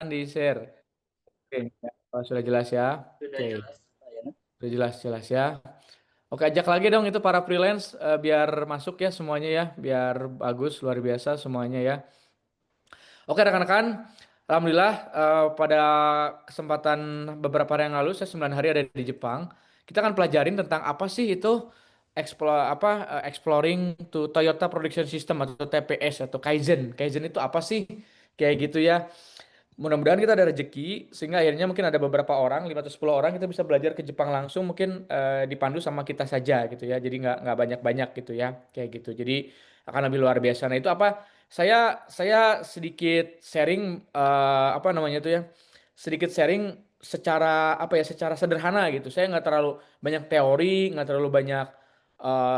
di share. Oke, ya. Oh, sudah jelas ya. Sudah Oke, jelas, Pak Yana. sudah jelas jelas ya. Oke, ajak lagi dong itu para freelance biar masuk ya semuanya ya, biar bagus luar biasa semuanya ya. Oke rekan-rekan, alhamdulillah pada kesempatan beberapa hari yang lalu saya 9 hari ada di Jepang. Kita akan pelajarin tentang apa sih itu exploring to Toyota Production System atau TPS atau Kaizen. Kaizen itu apa sih? Kayak gitu ya. Mudah-mudahan kita ada rezeki sehingga akhirnya mungkin ada beberapa orang, 5 atau 10 orang kita bisa belajar ke Jepang langsung mungkin dipandu sama kita saja gitu ya. Jadi nggak banyak-banyak gitu ya. Kayak gitu. Jadi akan lebih luar biasa. Nah, itu apa? Saya sedikit sharing apa namanya itu ya? Sedikit sharing secara apa ya? Secara sederhana gitu. Saya nggak terlalu banyak teori, nggak terlalu banyak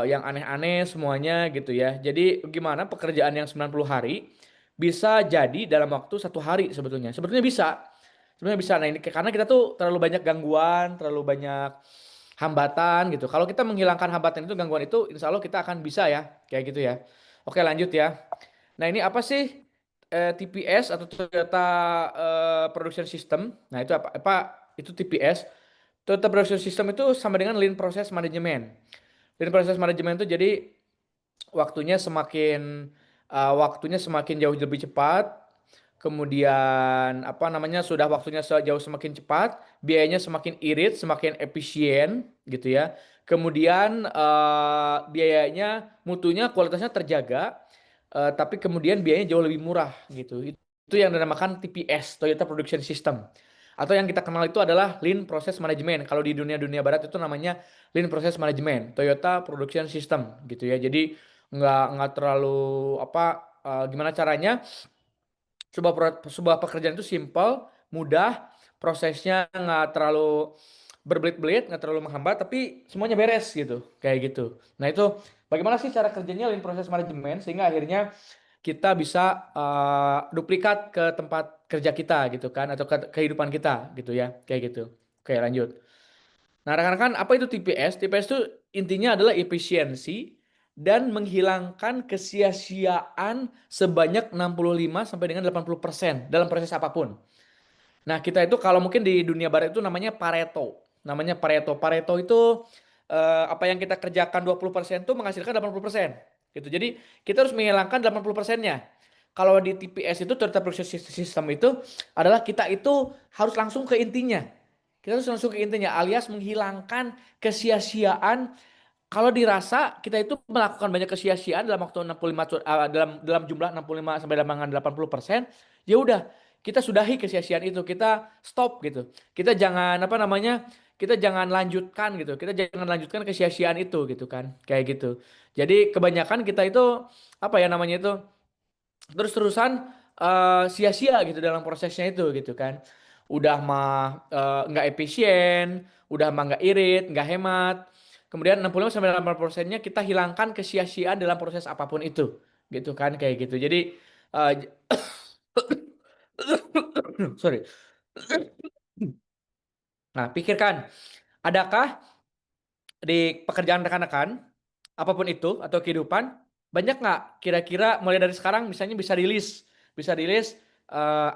yang aneh-aneh semuanya gitu ya. Jadi gimana pekerjaan yang 90 hari bisa jadi dalam waktu 1 hari sebetulnya. Sebetulnya bisa. Sebenarnya bisa. Nah ini karena kita tuh terlalu banyak gangguan, terlalu banyak hambatan gitu. Kalau kita menghilangkan hambatan itu, gangguan itu, insya Allah kita akan bisa ya. Kayak gitu ya. Oke lanjut ya. Nah ini apa sih TPS atau Toyota Production System? Nah itu apa itu TPS. Toyota Production System itu sama dengan Lean Process Management. Lean Process Management itu jadi waktunya semakin jauh lebih cepat, kemudian apa namanya sudah waktunya jauh semakin cepat, biayanya semakin irit, semakin efisien gitu ya. Kemudian biayanya, mutunya, kualitasnya terjaga, tapi kemudian biayanya jauh lebih murah gitu. Itu yang dinamakan TPS, Toyota Production System. Atau yang kita kenal itu adalah Lean Process Management. Kalau di dunia barat itu namanya Lean Process Management, Toyota Production System gitu ya. Jadi nggak terlalu apa gimana caranya sebuah pekerjaan itu simple, mudah, prosesnya nggak terlalu berbelit-belit, nggak terlalu menghambat, tapi semuanya beres gitu, kayak gitu. Nah itu bagaimana sih cara kerjanya Lean Process Management sehingga akhirnya kita bisa duplikat ke tempat kerja kita gitu kan, atau ke kehidupan kita gitu ya, kayak gitu. Oke lanjut. Nah, rekan-rekan, apa itu TPS? TPS itu intinya adalah efisiensi dan menghilangkan kesia-siaan sebanyak 65 sampai dengan 80% dalam proses apapun. Nah, kita itu kalau mungkin di dunia barat itu namanya Pareto. Namanya Pareto. Pareto itu apa yang kita kerjakan 20% itu menghasilkan 80%. Gitu. Jadi, kita harus menghilangkan 80%-nya. Kalau di TPS itu Total Process System itu adalah kita itu harus langsung ke intinya. Kita harus langsung ke intinya alias menghilangkan kesia-siaan. Kalau dirasa kita itu melakukan banyak kesia-siaan dalam waktu 65 dalam dalam jumlah 65 sampai dengan 80%, ya udah kita sudahi kesia-siaan itu, kita stop gitu. Kita jangan apa namanya? Kita jangan lanjutkan gitu. Kita jangan lanjutkan kesia-siaan itu gitu kan. Kayak gitu. Jadi kebanyakan kita itu apa ya namanya itu terus-terusan sia-sia gitu dalam prosesnya itu gitu kan. Udah mah nggak efisien, udah mah nggak irit, nggak hemat. Kemudian 65 sampai 80%-nya kita hilangkan kesia-siaan dalam proses apapun itu. Gitu kan kayak gitu. Jadi eh, sorry. Nah, pikirkan, adakah di pekerjaan rekan-rekan apapun itu atau kehidupan banyak nggak kira-kira mulai dari sekarang misalnya bisa di list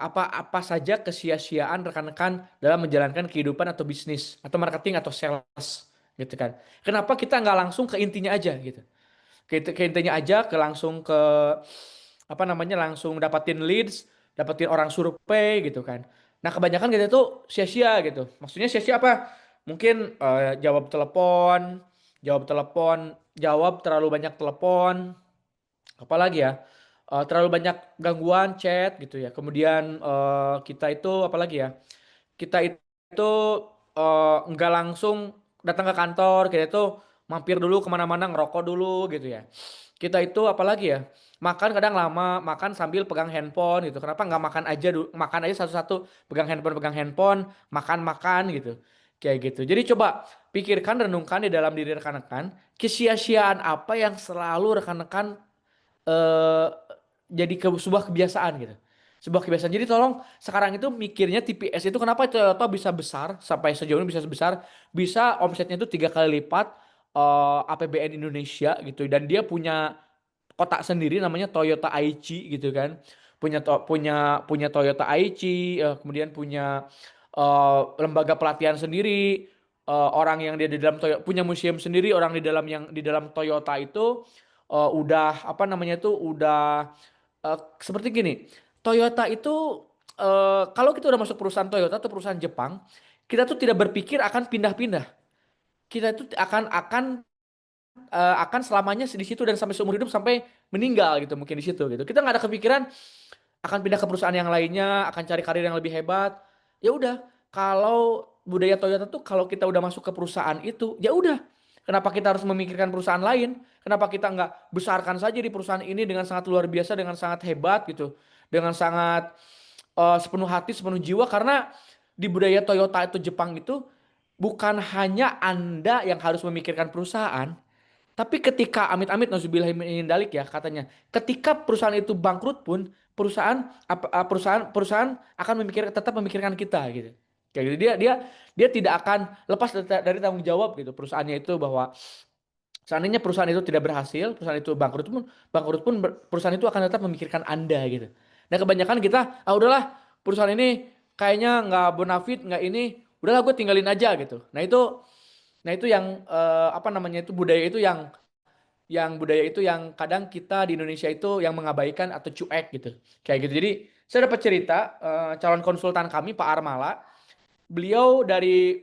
apa-apa saja kesia-siaan rekan-rekan dalam menjalankan kehidupan atau bisnis atau marketing atau sales gitu kan. Kenapa kita nggak langsung ke intinya aja gitu. Ke intinya aja, langsung ke apa namanya langsung dapatin leads, dapatin orang survei gitu kan. Nah, kebanyakan kita tuh sia-sia gitu. Maksudnya sia-sia apa? Mungkin jawab telepon, jawab terlalu banyak telepon, apalagi ya? Terlalu banyak gangguan chat gitu ya. Kemudian kita itu apalagi ya? Kita itu nggak langsung datang ke kantor, kita itu mampir dulu kemana-mana ngerokok dulu gitu ya. Kita itu apalagi ya, makan kadang lama, makan sambil pegang handphone gitu. Kenapa nggak makan aja dulu, makan aja satu-satu, pegang handphone, makan-makan gitu. Kayak gitu. Jadi coba pikirkan, renungkan di dalam diri rekan-rekan, kesia-siaan apa yang selalu rekan-rekan eh jadi sebuah kebiasaan gitu. Sebuah kebiasaan. Jadi tolong sekarang itu mikirnya TPS itu kenapa Toyota bisa besar sampai sejauh ini bisa besar, bisa omsetnya itu 3 kali lipat APBN Indonesia gitu dan dia punya kotak sendiri namanya Toyota Aichi gitu kan. punya Toyota Aichi, kemudian punya lembaga pelatihan sendiri, orang yang dia di dalam Toyota punya museum sendiri, orang di dalam Toyota itu udah apa namanya itu udah seperti gini. Toyota itu kalau kita udah masuk perusahaan Toyota atau perusahaan Jepang, kita tuh tidak berpikir akan pindah-pindah. Kita itu akan selamanya di situ dan sampai seumur hidup sampai meninggal gitu mungkin di situ gitu. Kita nggak ada kepikiran akan pindah ke perusahaan yang lainnya, akan cari karir yang lebih hebat. Ya udah, kalau budaya Toyota tuh kalau kita udah masuk ke perusahaan itu, ya udah. Kenapa kita harus memikirkan perusahaan lain? Kenapa kita nggak besarkan saja di perusahaan ini dengan sangat luar biasa, dengan sangat hebat gitu, dengan sangat sepenuh hati, sepenuh jiwa? Karena di budaya Toyota itu Jepang itu bukan hanya Anda yang harus memikirkan perusahaan, tapi ketika amit-amit nauzubillah min dalik ya katanya, ketika perusahaan itu bangkrut pun perusahaan akan tetap memikirkan kita gitu. Kayak gitu dia tidak akan lepas dari tanggung jawab gitu perusahaannya itu bahwa seandainya perusahaan itu tidak berhasil, perusahaan itu bangkrut pun perusahaan itu akan tetap memikirkan Anda gitu. Nah, kebanyakan kita udahlah perusahaan ini kayaknya nggak bonafit, nggak ini, udahlah gue tinggalin aja gitu. Nah itu yang apa namanya itu budaya itu yang kadang kita di Indonesia itu yang mengabaikan atau cuek gitu. Kayak gitu. Jadi saya dapat cerita calon konsultan kami Pak Armala, beliau dari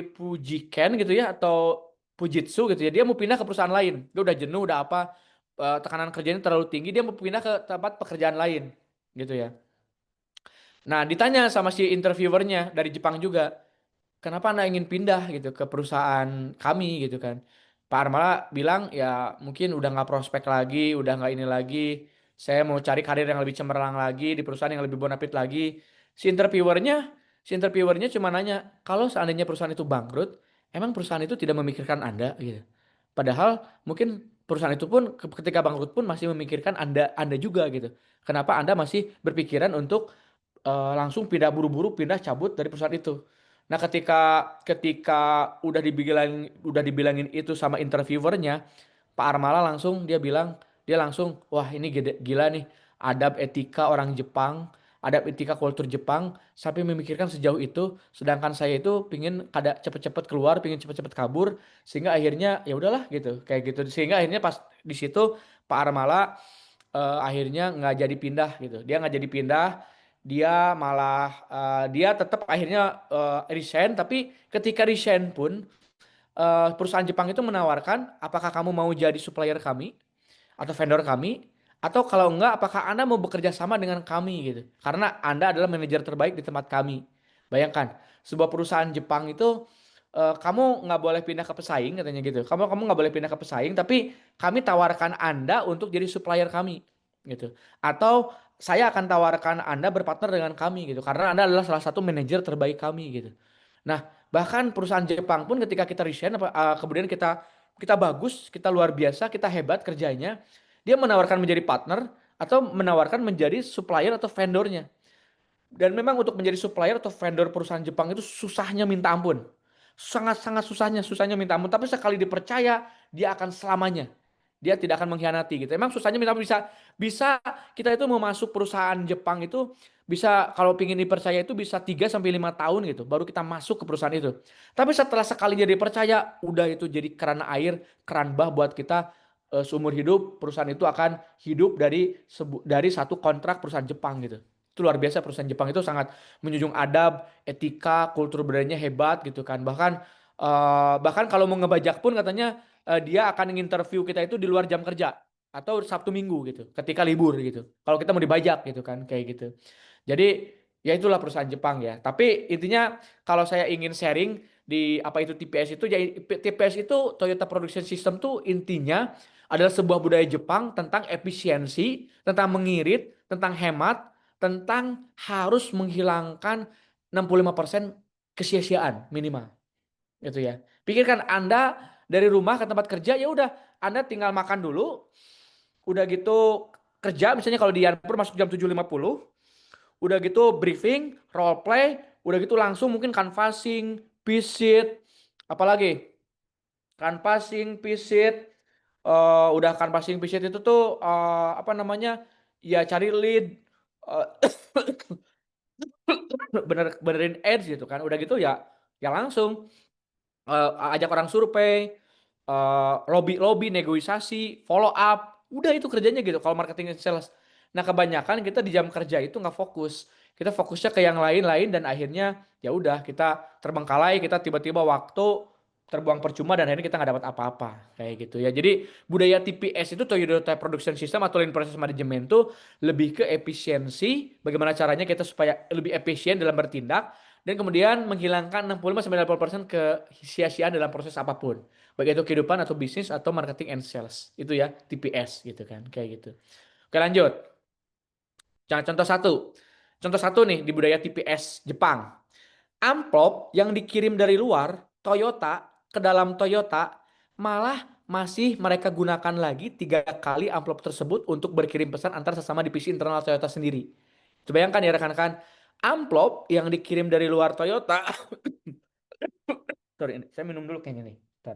Pujiken gitu ya atau Fujitsu gitu ya. Dia mau pindah ke perusahaan lain. Dia udah jenuh, udah apa tekanan kerjanya terlalu tinggi, dia mau pindah ke tempat pekerjaan lain gitu ya. Nah, ditanya sama si interviewernya dari Jepang juga, kenapa Anda ingin pindah gitu ke perusahaan kami gitu kan. Pak Armala bilang ya mungkin udah nggak prospek lagi, udah nggak ini lagi. Saya mau cari karir yang lebih cemerlang lagi di perusahaan yang lebih bonafit lagi. Si interviewernya, si interviewernya cuma nanya, kalau seandainya perusahaan itu bangkrut, emang perusahaan itu tidak memikirkan Anda gitu. Padahal mungkin perusahaan itu pun ketika bangkrut pun masih memikirkan Anda juga gitu. Kenapa Anda masih berpikiran untuk langsung buru-buru pindah cabut dari perusahaan itu. Nah, ketika udah dibilangin itu sama interviewernya, Pak Armala langsung dia langsung, wah ini gila nih, adab etika orang Jepang, adab etika kultur Jepang sampai memikirkan sejauh itu, sedangkan saya itu pingin kada cepet-cepet keluar, pingin cepet-cepet kabur, sehingga akhirnya ya udahlah gitu, kayak gitu, sehingga akhirnya pas di situ Pak Armala akhirnya nggak jadi pindah gitu, dia nggak jadi pindah, dia malah dia tetap akhirnya resign, tapi ketika resign pun perusahaan Jepang itu menawarkan, apakah kamu mau jadi supplier kami atau vendor kami, atau kalau enggak apakah Anda mau bekerja sama dengan kami gitu. Karena Anda adalah manajer terbaik di tempat kami. Bayangkan, sebuah perusahaan Jepang itu kamu nggak boleh pindah ke pesaing katanya gitu. Kamu nggak boleh pindah ke pesaing, tapi kami tawarkan Anda untuk jadi supplier kami gitu. Atau saya akan tawarkan Anda berpartner dengan kami gitu. Karena Anda adalah salah satu manajer terbaik kami gitu. Nah, bahkan perusahaan Jepang pun ketika kita resign kemudian kita bagus, kita luar biasa, kita hebat kerjanya, dia menawarkan menjadi partner atau menawarkan menjadi supplier atau vendornya. Dan memang untuk menjadi supplier atau vendor perusahaan Jepang itu susahnya minta ampun. Sangat-sangat susahnya minta ampun. Tapi sekali dipercaya, dia akan selamanya. Dia tidak akan mengkhianati gitu. Emang susahnya minta ampun, bisa kita itu mau masuk perusahaan Jepang itu bisa kalau pingin dipercaya itu bisa 3 sampai 5 tahun gitu baru kita masuk ke perusahaan itu. Tapi setelah sekali jadi percaya, udah itu jadi keran air, keran bah buat kita seumur hidup perusahaan itu akan hidup dari satu kontrak perusahaan Jepang gitu. Itu luar biasa, perusahaan Jepang itu sangat menjunjung adab, etika, kultur budayanya hebat gitu kan. Bahkan kalau mau ngebajak pun katanya dia akan nginterview kita itu di luar jam kerja atau Sabtu Minggu gitu, ketika libur gitu. Kalau kita mau dibajak gitu kan, kayak gitu. Jadi ya itulah perusahaan Jepang ya. Tapi intinya kalau saya ingin sharing di apa itu TPS itu, ya TPS itu Toyota Production System tuh intinya adalah sebuah budaya Jepang tentang efisiensi, tentang mengirit, tentang hemat, tentang harus menghilangkan 65% kesia-siaan minimal gitu ya. Pikirkan Anda dari rumah ke tempat kerja, ya udah Anda tinggal makan dulu, udah gitu kerja misalnya kalau di Yanpur masuk jam 7.50, udah gitu briefing, role play, udah gitu langsung mungkin canvassing, visit, apalagi canvassing, visit, udah canvassing, visit itu tuh apa namanya? Ya cari lead, eh, benerin ads gitu kan. Udah gitu ya, ya langsung ajak orang survei, lobby negosiasi, follow up, udah itu kerjanya gitu kalau marketing and sales. Nah kebanyakan kita di jam kerja itu nggak fokus, kita fokusnya ke yang lain-lain dan akhirnya ya udah kita terbengkalai, kita tiba-tiba waktu terbuang percuma dan akhirnya kita nggak dapat apa-apa kayak gitu ya. Jadi budaya TPS itu Toyota Production System atau Lean Process Management tuh lebih ke efisiensi, bagaimana caranya kita supaya lebih efisien dalam bertindak dan kemudian menghilangkan 65-90% kesia-siaan dalam proses apapun. Baik itu kehidupan atau bisnis atau marketing and sales. Itu ya TPS gitu kan. Kayak gitu. Oke lanjut. Jangan contoh satu. Contoh satu nih di budaya TPS Jepang. Amplop yang dikirim dari luar Toyota ke dalam Toyota malah masih mereka gunakan lagi 3 kali amplop tersebut untuk berkirim pesan antar sesama divisi internal Toyota sendiri. Coba bayangkan ya rekan-rekan, amplop yang dikirim dari luar Toyota. Sorry, saya minum dulu kayaknya nih. Bentar,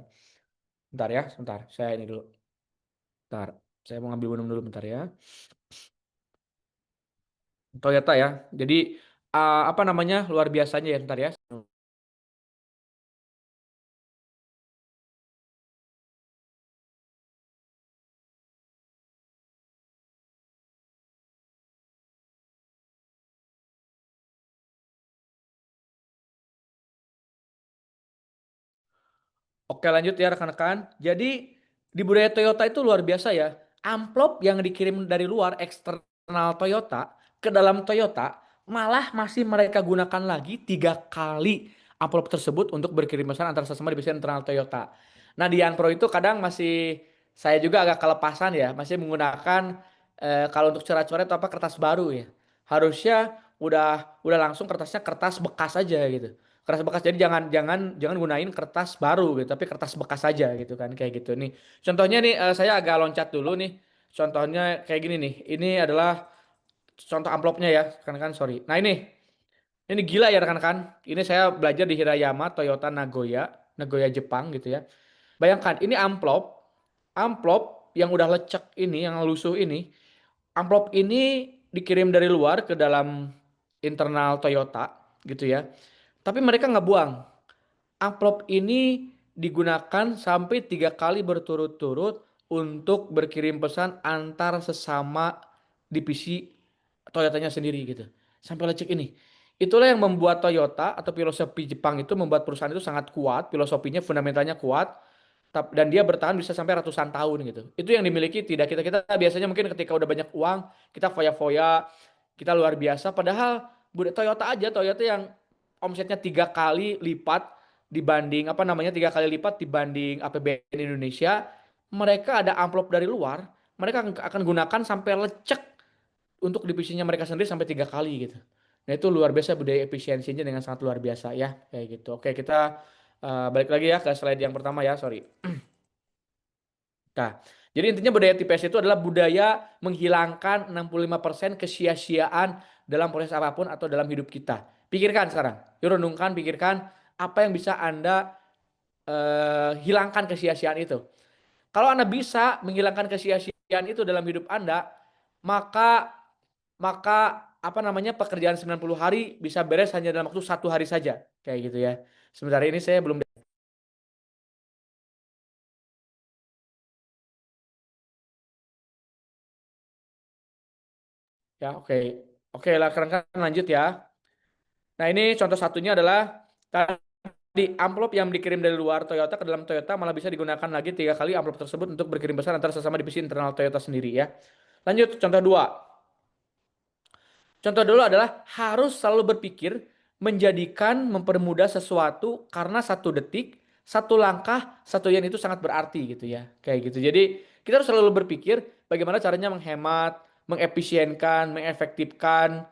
bentar ya, sebentar. Saya ini dulu. Bentar, saya mau ngambil minum dulu bentar ya. Toyota ya. Jadi apa namanya luar biasanya ya, bentar ya. Oke lanjut ya rekan-rekan. Jadi di budaya Toyota itu luar biasa ya. Amplop yang dikirim dari luar eksternal Toyota ke dalam Toyota malah masih mereka gunakan lagi 3 kali amplop tersebut untuk berkirim pesan antar sesama di divisi internal Toyota. Nah di Yanpro itu kadang masih saya juga agak kelepasan ya, masih menggunakan kalau untuk coret-coret apa kertas baru ya. Harusnya udah langsung kertasnya kertas bekas aja gitu, kertas bekas. Jadi jangan jangan jangan gunain kertas baru gitu tapi kertas bekas saja gitu kan kayak gitu nih. Contohnya nih saya agak loncat dulu nih. Contohnya kayak gini nih, ini adalah contoh amplopnya ya rekan-rekan, sorry. Nah ini gila ya rekan-rekan, ini saya belajar di Hirayama Toyota Nagoya, Nagoya Jepang gitu ya. Bayangkan ini amplop, amplop yang udah lecek ini, yang lusuh ini, amplop ini dikirim dari luar ke dalam internal Toyota gitu ya, tapi mereka nggak buang. Amplop ini digunakan sampai 3 kali berturut-turut untuk berkirim pesan antar sesama divisi Toyotanya sendiri gitu. Sampai lecek ini. Itulah yang membuat Toyota atau filosofi Jepang itu membuat perusahaan itu sangat kuat, filosofinya fundamentalnya kuat, dan dia bertahan bisa sampai ratusan tahun gitu. Itu yang dimiliki tidak kita kita biasanya mungkin ketika udah banyak uang kita foya-foya, kita luar biasa. Padahal Toyota aja, Toyota yang omsetnya 3 kali lipat dibanding apa namanya 3 kali lipat dibanding APBN Indonesia, mereka ada amplop dari luar, mereka akan gunakan sampai lecek untuk divisinya mereka sendiri sampai 3 kali gitu. Nah itu luar biasa budaya efisiensinya dengan sangat luar biasa ya kayak gitu. Oke kita balik lagi ya ke slide yang pertama ya, sorry. Nah, jadi intinya budaya TPS itu adalah budaya menghilangkan 65% kesia-siaan dalam proses apapun atau dalam hidup kita. Pikirkan sekarang, yuk renungkan, pikirkan apa yang bisa Anda hilangkan kesia-siaan itu. Kalau Anda bisa menghilangkan kesia-siaan itu dalam hidup Anda, maka maka apa namanya pekerjaan 90 hari bisa beres hanya dalam waktu 1 hari saja, kayak gitu ya. Sementara ini saya belum ya, oke. Oke lah, kan lanjut ya. Nah, ini contoh satunya adalah tadi amplop yang dikirim dari luar Toyota ke dalam Toyota malah bisa digunakan lagi 3 kali amplop tersebut untuk berkirim pesan antar sesama divisi internal Toyota sendiri ya. Lanjut, contoh dua. Contoh dulu adalah harus selalu berpikir menjadikan mempermudah sesuatu karena 1 detik, 1 langkah, 1 yen itu sangat berarti gitu ya. Kayak gitu. Jadi kita harus selalu berpikir bagaimana caranya menghemat, mengefisienkan, mengefektifkan,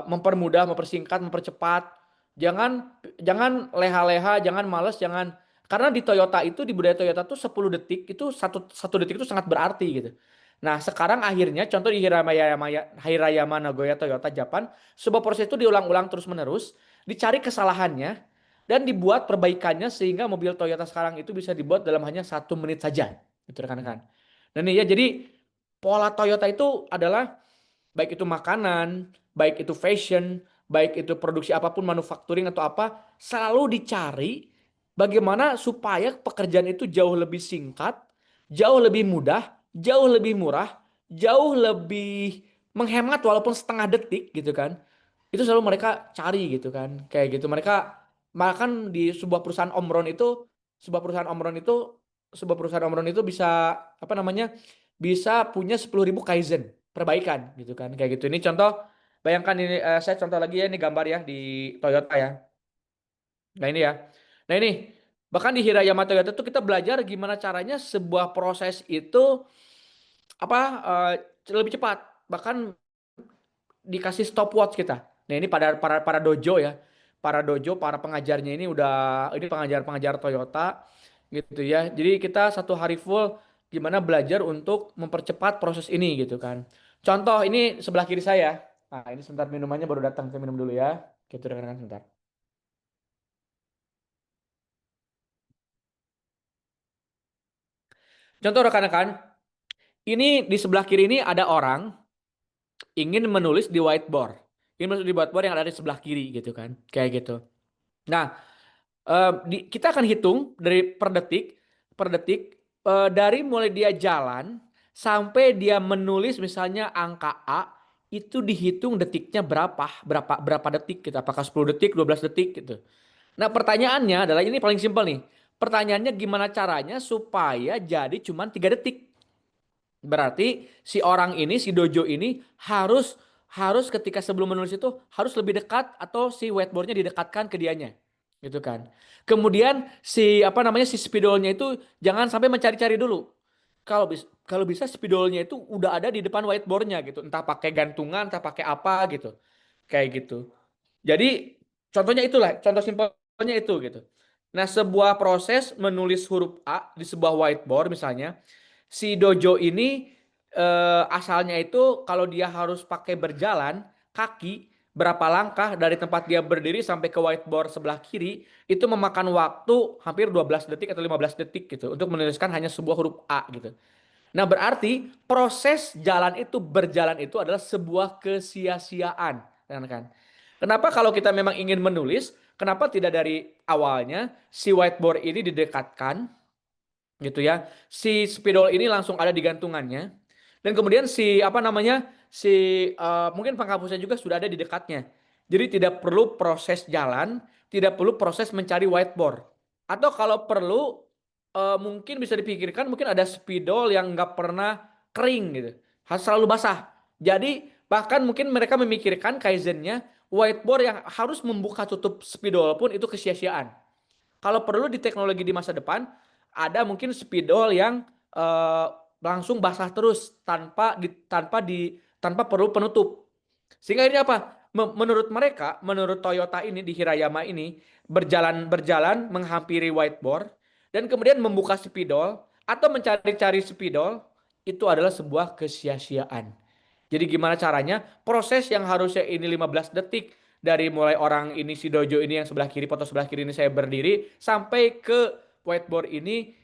mempermudah, mempersingkat, mempercepat. Jangan jangan leha-leha, jangan males, jangan karena di Toyota itu di budaya Toyota tuh 10 detik itu satu detik itu sangat berarti gitu. Nah, sekarang akhirnya contoh di Hirayama Nagoya Toyota Japan, sebuah proses itu diulang-ulang terus-menerus, dicari kesalahannya dan dibuat perbaikannya sehingga mobil Toyota sekarang itu bisa dibuat dalam hanya 1 menit saja. Itu rekan-rekan. Dan ini ya jadi pola Toyota itu adalah baik itu makanan, baik itu fashion, baik itu produksi apapun, manufacturing atau apa, selalu dicari bagaimana supaya pekerjaan itu jauh lebih singkat, jauh lebih mudah, jauh lebih murah, jauh lebih menghemat walaupun setengah detik gitu kan. Itu selalu mereka cari gitu kan. Kayak gitu. Mereka bahkan di sebuah perusahaan Omron itu bisa apa namanya? Bisa punya 10.000 Kaizen perbaikan gitu kan. Kayak gitu. Ini contoh, bayangkan ini saya contoh lagi ya, ini gambar ya di Toyota ya. Nah ini ya. Nah ini bahkan di Hirayama Toyota itu kita belajar gimana caranya sebuah proses itu apa lebih cepat. Bahkan dikasih stopwatch kita. Nah ini para dojo ya, para dojo, para pengajarnya ini udah, ini pengajar-pengajar Toyota gitu ya. Jadi kita satu hari full gimana belajar untuk mempercepat proses ini gitu kan. Contoh ini sebelah kiri saya. Nah ini sebentar, minumannya baru datang, saya minum dulu ya. Gitu rekan-rekan sebentar. Contoh rekan-rekan, ini di sebelah kiri ini ada orang ingin menulis di whiteboard. Ingin menulis di whiteboard yang ada di sebelah kiri gitu kan. Kayak gitu. Nah, kita akan hitung dari per detik dari mulai dia jalan sampai dia menulis misalnya angka A, itu dihitung detiknya berapa detik gitu. Apakah 10 detik, 12 detik gitu. Nah, pertanyaannya adalah ini paling simpel nih. Pertanyaannya gimana caranya supaya jadi cuma 3 detik? Berarti si orang ini, si dojo ini harus harus ketika sebelum menulis itu harus lebih dekat atau si whiteboardnya didekatkan ke dianya, gitu kan. Kemudian si apa namanya si spidolnya itu jangan sampai mencari-cari dulu. Kalau bisa spidolnya itu udah ada di depan whiteboardnya gitu, entah pakai gantungan, entah pakai apa gitu, kayak gitu. Jadi contohnya itulah, contoh simpelnya itu gitu. Nah, sebuah proses menulis huruf A di sebuah whiteboard misalnya, si dojo ini asalnya itu kalau dia harus pakai berjalan kaki berapa langkah dari tempat dia berdiri sampai ke whiteboard sebelah kiri itu memakan waktu hampir 12 detik atau 15 detik gitu untuk menuliskan hanya sebuah huruf A gitu. Nah, berarti proses berjalan itu adalah sebuah kesia-siaan, kan? Kenapa kalau kita memang ingin menulis, kenapa tidak dari awalnya si whiteboard ini didekatkan gitu ya. Si spidol ini langsung ada di gantungannya. Dan kemudian si apa namanya? Si mungkin penghapusnya juga sudah ada di dekatnya. Jadi tidak perlu proses jalan, tidak perlu proses mencari whiteboard. Atau kalau perlu mungkin bisa dipikirkan mungkin ada spidol yang nggak pernah kering gitu. Harus selalu basah. Jadi bahkan mungkin mereka memikirkan kaizennya whiteboard yang harus membuka tutup spidol pun itu kesia-siaan. Kalau perlu di teknologi di masa depan ada mungkin spidol yang eh, langsung basah terus tanpa perlu penutup. Sehingga ini apa? Menurut mereka, menurut Toyota ini di Hirayama ini berjalan menghampiri whiteboard dan kemudian membuka spidol atau mencari-cari spidol itu adalah sebuah kesia-siaan. Jadi gimana caranya? Proses yang harusnya ini 15 detik dari mulai orang ini si dojo ini yang sebelah kiri, foto sebelah kiri ini saya berdiri sampai ke whiteboard ini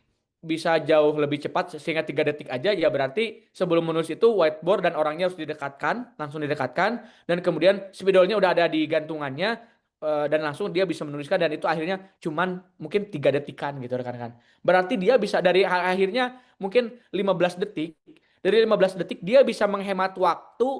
bisa jauh lebih cepat sehingga 3 detik aja ya berarti sebelum menulis itu whiteboard dan orangnya harus didekatkan, langsung didekatkan dan kemudian spidolnya udah ada di gantungannya dan langsung dia bisa menuliskan dan itu akhirnya cuman mungkin 3 detikan gitu rekan-rekan. Berarti dia bisa dari akhirnya mungkin 15 detik. Dari 15 detik dia bisa menghemat waktu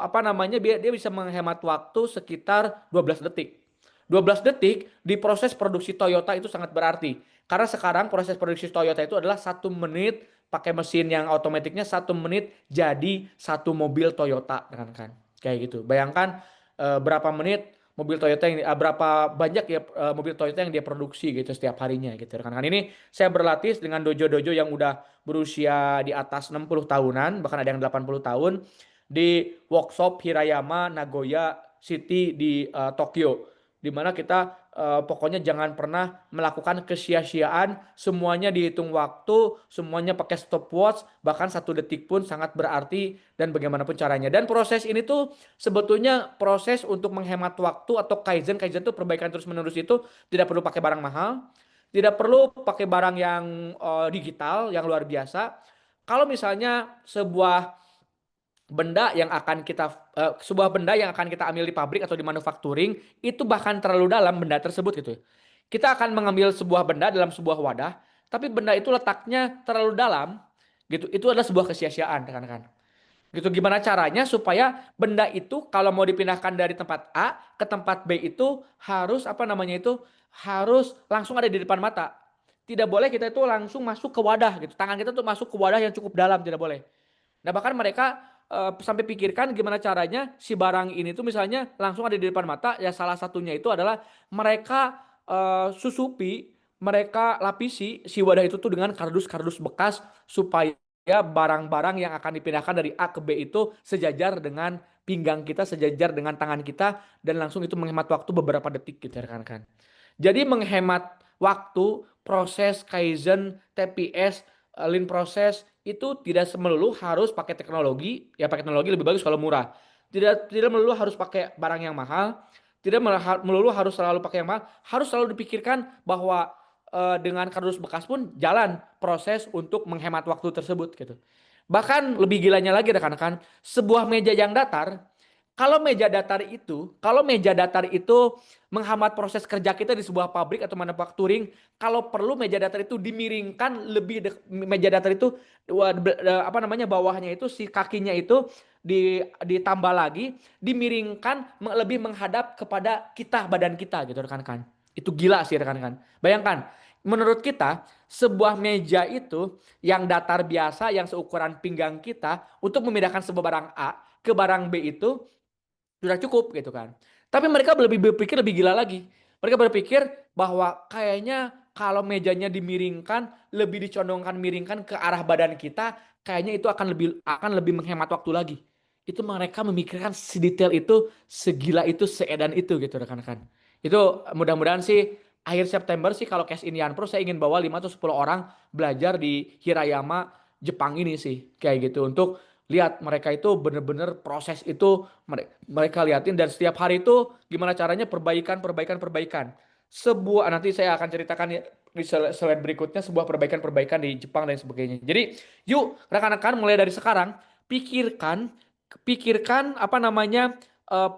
apa namanya dia bisa menghemat waktu sekitar 12 detik. 12 detik di proses produksi Toyota itu sangat berarti. Karena sekarang proses produksi Toyota itu adalah 1 menit pakai mesin yang otomatiknya 1 menit jadi satu mobil Toyota kan. Kayak gitu. Bayangkan berapa menit mobil Toyota yang berapa banyak ya mobil Toyota yang dia produksi gitu setiap harinya gitu kan. Ini saya berlatih dengan dojo-dojo yang udah berusia di atas 60 tahunan, bahkan ada yang 80 tahun di workshop Hirayama Nagoya City di Tokyo. Di mana kita pokoknya jangan pernah melakukan kesia-siaan, semuanya dihitung waktu, semuanya pakai stopwatch, bahkan 1 detik pun sangat berarti dan bagaimanapun caranya. Dan proses ini tuh sebetulnya proses untuk menghemat waktu atau kaizen, kaizen itu perbaikan terus menerus itu tidak perlu pakai barang mahal, tidak perlu pakai barang yang digital, yang luar biasa. Kalau misalnya sebuah benda yang akan kita sebuah benda yang akan kita ambil di pabrik atau di manufacturing itu bahkan terlalu dalam benda tersebut gitu. Kita akan mengambil sebuah benda dalam sebuah wadah, tapi benda itu letaknya terlalu dalam gitu. Itu adalah sebuah kesia-siaan rekan-rekan. Gitu gimana caranya supaya benda itu kalau mau dipindahkan dari tempat A ke tempat B itu harus apa namanya itu harus langsung ada di depan mata. Tidak boleh kita itu langsung masuk ke wadah gitu. Tangan kita tuh masuk ke wadah yang cukup dalam, tidak boleh. Nah, bahkan mereka sampai pikirkan gimana caranya si barang ini tuh misalnya langsung ada di depan mata. Ya salah satunya itu adalah mereka susupi, mereka lapisi si wadah itu tuh dengan kardus-kardus bekas supaya barang-barang yang akan dipindahkan dari A ke B itu sejajar dengan pinggang kita, sejajar dengan tangan kita dan langsung itu menghemat waktu beberapa detik gitu rekan-rekan. Jadi menghemat waktu, proses Kaizen, TPS, Lean Process itu tidak melulu harus pakai teknologi. Ya pakai teknologi lebih bagus kalau murah. Tidak melulu harus pakai barang yang mahal. Tidak melulu harus selalu pakai yang mahal. Harus selalu dipikirkan bahwa dengan kardus bekas pun jalan proses untuk menghemat waktu tersebut gitu. Bahkan lebih gilanya lagi rekan-rekan, sebuah meja yang datar, kalau meja datar itu menghambat proses kerja kita di sebuah pabrik atau manufacturing, kalau perlu meja datar itu dimiringkan meja datar itu apa namanya bawahnya itu si kakinya itu ditambah lagi, dimiringkan lebih menghadap kepada kita badan kita gitu rekan-rekan. Itu gila sih rekan-rekan. Bayangkan, menurut kita sebuah meja itu yang datar biasa yang seukuran pinggang kita untuk memindahkan sebuah barang A ke barang B itu sudah cukup gitu kan. Tapi mereka lebih berpikir lebih gila lagi. Mereka berpikir bahwa kayaknya kalau mejanya dimiringkan, lebih dicondongkan miringkan ke arah badan kita, kayaknya itu akan lebih menghemat waktu lagi. Itu mereka memikirkan sedetail itu, segila itu, seedan itu gitu rekan-rekan. Itu mudah-mudahan sih akhir September sih kalau Cash in Yanpro saya ingin bawa 5 atau 10 orang belajar di Hirayama Jepang ini sih kayak gitu untuk lihat mereka itu benar-benar proses itu mereka liatin dan setiap hari itu gimana caranya perbaikan. Sebuah nanti saya akan ceritakan ya di slide berikutnya sebuah perbaikan-perbaikan di Jepang dan sebagainya. Jadi, yuk rekan-rekan mulai dari sekarang pikirkan pikirkan apa namanya eh,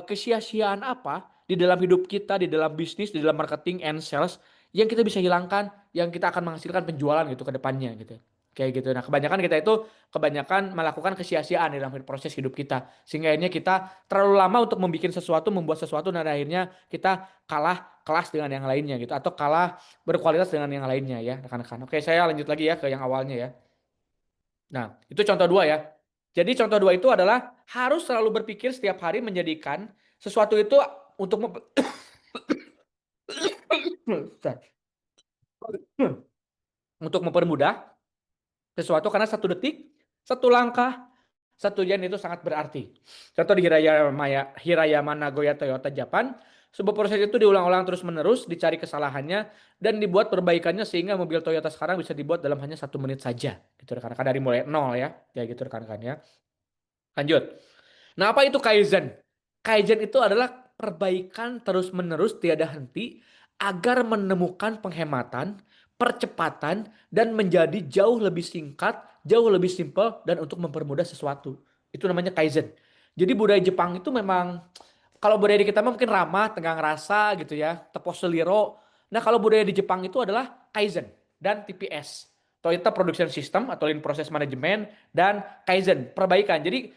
kesia-siaan apa di dalam hidup kita, di dalam bisnis, di dalam marketing and sales yang kita bisa hilangkan, yang kita akan menghasilkan penjualan gitu ke depannya gitu. Kayak gitu. Nah, kebanyakan melakukan kesia-siaan dalam proses hidup kita. Sehingga akhirnya kita terlalu lama untuk membuat sesuatu dan akhirnya kita kalah kelas dengan yang lainnya gitu atau kalah berkualitas dengan yang lainnya ya, rekan-rekan. Oke, saya lanjut lagi ya ke yang awalnya ya. Nah, itu contoh dua ya. Jadi contoh dua itu adalah harus selalu berpikir setiap hari menjadikan sesuatu itu untuk untuk mempermudah sesuatu karena satu detik, satu langkah, satu yen itu sangat berarti. Contoh di Hirayama Nagoya Toyota Japan, sebuah proses itu diulang-ulang terus-menerus, dicari kesalahannya, dan dibuat perbaikannya sehingga mobil Toyota sekarang bisa dibuat dalam hanya 1 menit saja. Gitu rekan-rekan dari mulai nol ya, kayak gitu rekan-rekan ya. Lanjut. Nah, apa itu Kaizen? Kaizen itu adalah perbaikan terus-menerus tiada henti agar menemukan penghematan, percepatan, dan menjadi jauh lebih singkat, jauh lebih simpel, dan untuk mempermudah sesuatu. Itu namanya Kaizen. Jadi budaya Jepang itu memang, kalau budaya di kita mungkin ramah, tenggang rasa gitu ya, tepos seliro. Nah kalau budaya di Jepang itu adalah Kaizen dan TPS. Toyota Production System atau Lean Process Management dan Kaizen, perbaikan. Jadi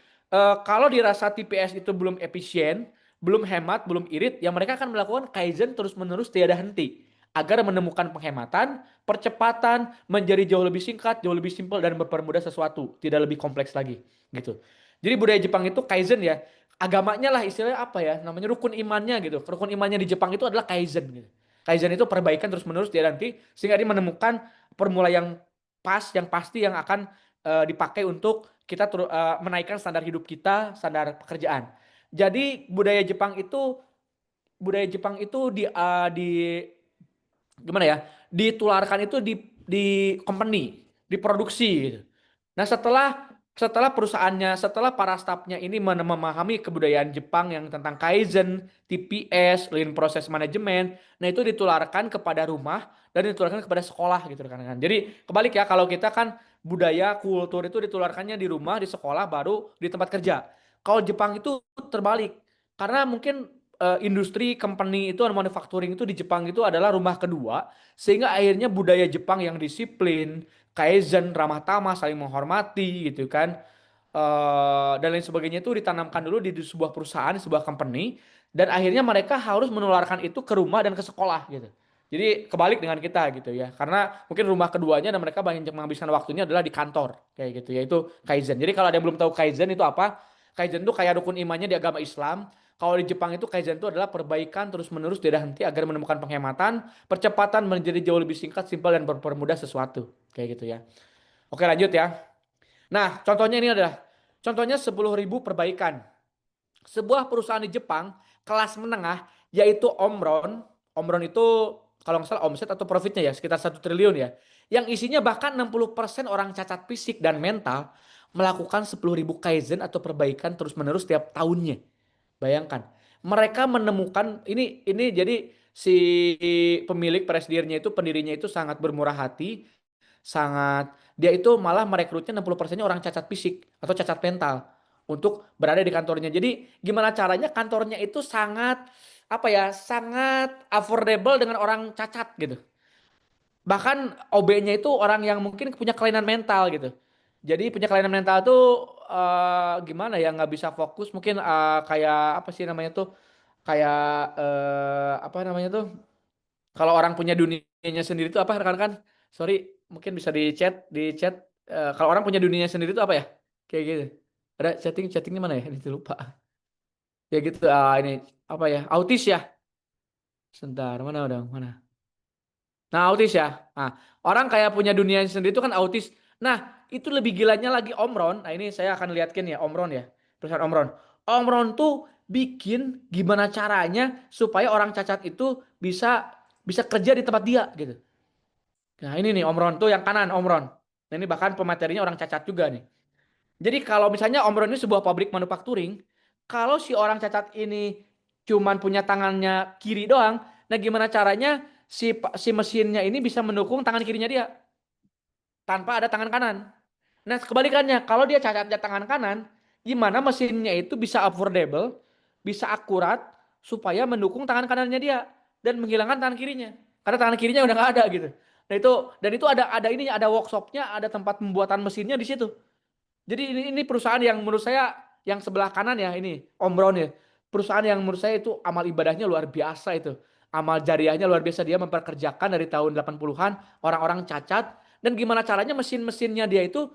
kalau dirasa TPS itu belum efisien, belum hemat, belum irit, ya mereka akan melakukan Kaizen terus-menerus tiada henti agar menemukan penghematan, percepatan, menjadi jauh lebih singkat, jauh lebih simpel dan mempermudah sesuatu, tidak lebih kompleks lagi, gitu. Jadi budaya Jepang itu Kaizen ya, agamanya lah istilahnya apa ya, namanya rukun imannya gitu. Rukun imannya di Jepang itu adalah Kaizen gitu. Kaizen itu perbaikan terus-menerus tiada henti sehingga dia menemukan formula yang pas, yang pasti yang akan dipakai untuk kita menaikkan standar hidup kita, standar pekerjaan. Jadi budaya Jepang itu di gimana ya? Ditularkan itu di company, di produksi gitu. Nah, setelah setelah para stafnya ini memahami kebudayaan Jepang yang tentang Kaizen, TPS, Lean Process Management, nah itu ditularkan kepada rumah dan ditularkan kepada sekolah gitu kan. Jadi kebalik ya, kalau kita kan budaya, kultur itu ditularkannya di rumah, di sekolah, baru di tempat kerja. Kalau Jepang itu terbalik, karena mungkin industri, company itu, manufacturing itu di Jepang itu adalah rumah kedua, sehingga akhirnya budaya Jepang yang disiplin, Kaizen, ramah tamah, saling menghormati gitu kan. Dan lain sebagainya itu ditanamkan dulu di sebuah perusahaan, di sebuah company, dan akhirnya mereka harus menularkan itu ke rumah dan ke sekolah gitu. Jadi kebalik dengan kita gitu ya. Karena mungkin rumah keduanya dan mereka banyak menghabiskan waktunya adalah di kantor kayak gitu ya. Itu Kaizen. Jadi kalau ada yang belum tahu Kaizen itu apa? Kaizen itu kayak rukun imannya di agama Islam. Kalau di Jepang itu Kaizen itu adalah perbaikan terus-menerus tidak henti agar menemukan penghematan, percepatan menjadi jauh lebih singkat, simpel dan mempermudah sesuatu. Kayak gitu ya. Oke, lanjut ya. Nah, contohnya ini adalah contohnya 10.000 perbaikan. Sebuah perusahaan di Jepang kelas menengah yaitu Omron. Omron itu kalau nggak salah omset atau profitnya ya sekitar 1 triliun ya. Yang isinya bahkan 60% orang cacat fisik dan mental melakukan 10.000 kaizen atau perbaikan terus-menerus setiap tahunnya. Bayangkan. Mereka menemukan ini jadi si pemilik presidennya itu pendirinya itu sangat bermurah hati, sangat dia itu malah merekrutnya 60%-nya orang cacat fisik atau cacat mental untuk berada di kantornya. Jadi gimana caranya kantornya itu sangat apa ya, sangat affordable dengan orang cacat gitu. Bahkan OB-nya itu orang yang mungkin punya kelainan mental gitu. Jadi punya kelainan mental tuh gimana ya, nggak bisa fokus mungkin kayak apa sih namanya tuh, kayak apa namanya tuh, kalau orang punya dunianya sendiri itu apa rekan-rekan? Sorry, mungkin bisa di chat. Kalau orang punya dunianya sendiri itu apa ya? Kayak gitu. Ada chattingnya mana ya? Ini lupa. Ya gitu. Ini apa ya? Autis ya. Sebentar, mana udah mana? Nah, autis ya. Nah, orang kayak punya dunia sendiri itu kan autis. Nah, itu lebih gilanya lagi Omron. Nah, ini saya akan lihatkan ya Omron ya. Perusahaan Omron. Omron tuh bikin gimana caranya supaya orang cacat itu bisa bisa kerja di tempat dia gitu. Nah, ini nih Omron tuh yang kanan Omron. Nah, ini bahkan pematerinya orang cacat juga nih. Jadi kalau misalnya Omron ini sebuah pabrik manufacturing, kalau si orang cacat ini cuman punya tangannya kiri doang, nah gimana caranya si mesinnya ini bisa mendukung tangan kirinya dia tanpa ada tangan kanan. Nah, kebalikannya, kalau dia cacatnya tangan kanan, gimana mesinnya itu bisa affordable, bisa akurat supaya mendukung tangan kanannya dia dan menghilangkan tangan kirinya. Karena tangan kirinya udah nggak ada gitu. Nah itu, dan itu ada ininya, ada workshopnya, ada tempat pembuatan mesinnya di situ. Jadi ini perusahaan yang menurut saya yang sebelah kanan ya ini Om Brown ya. Perusahaan yang menurut saya itu amal ibadahnya luar biasa itu. Amal jariahnya luar biasa, dia memperkerjakan dari tahun 80-an orang-orang cacat dan gimana caranya mesin-mesinnya dia itu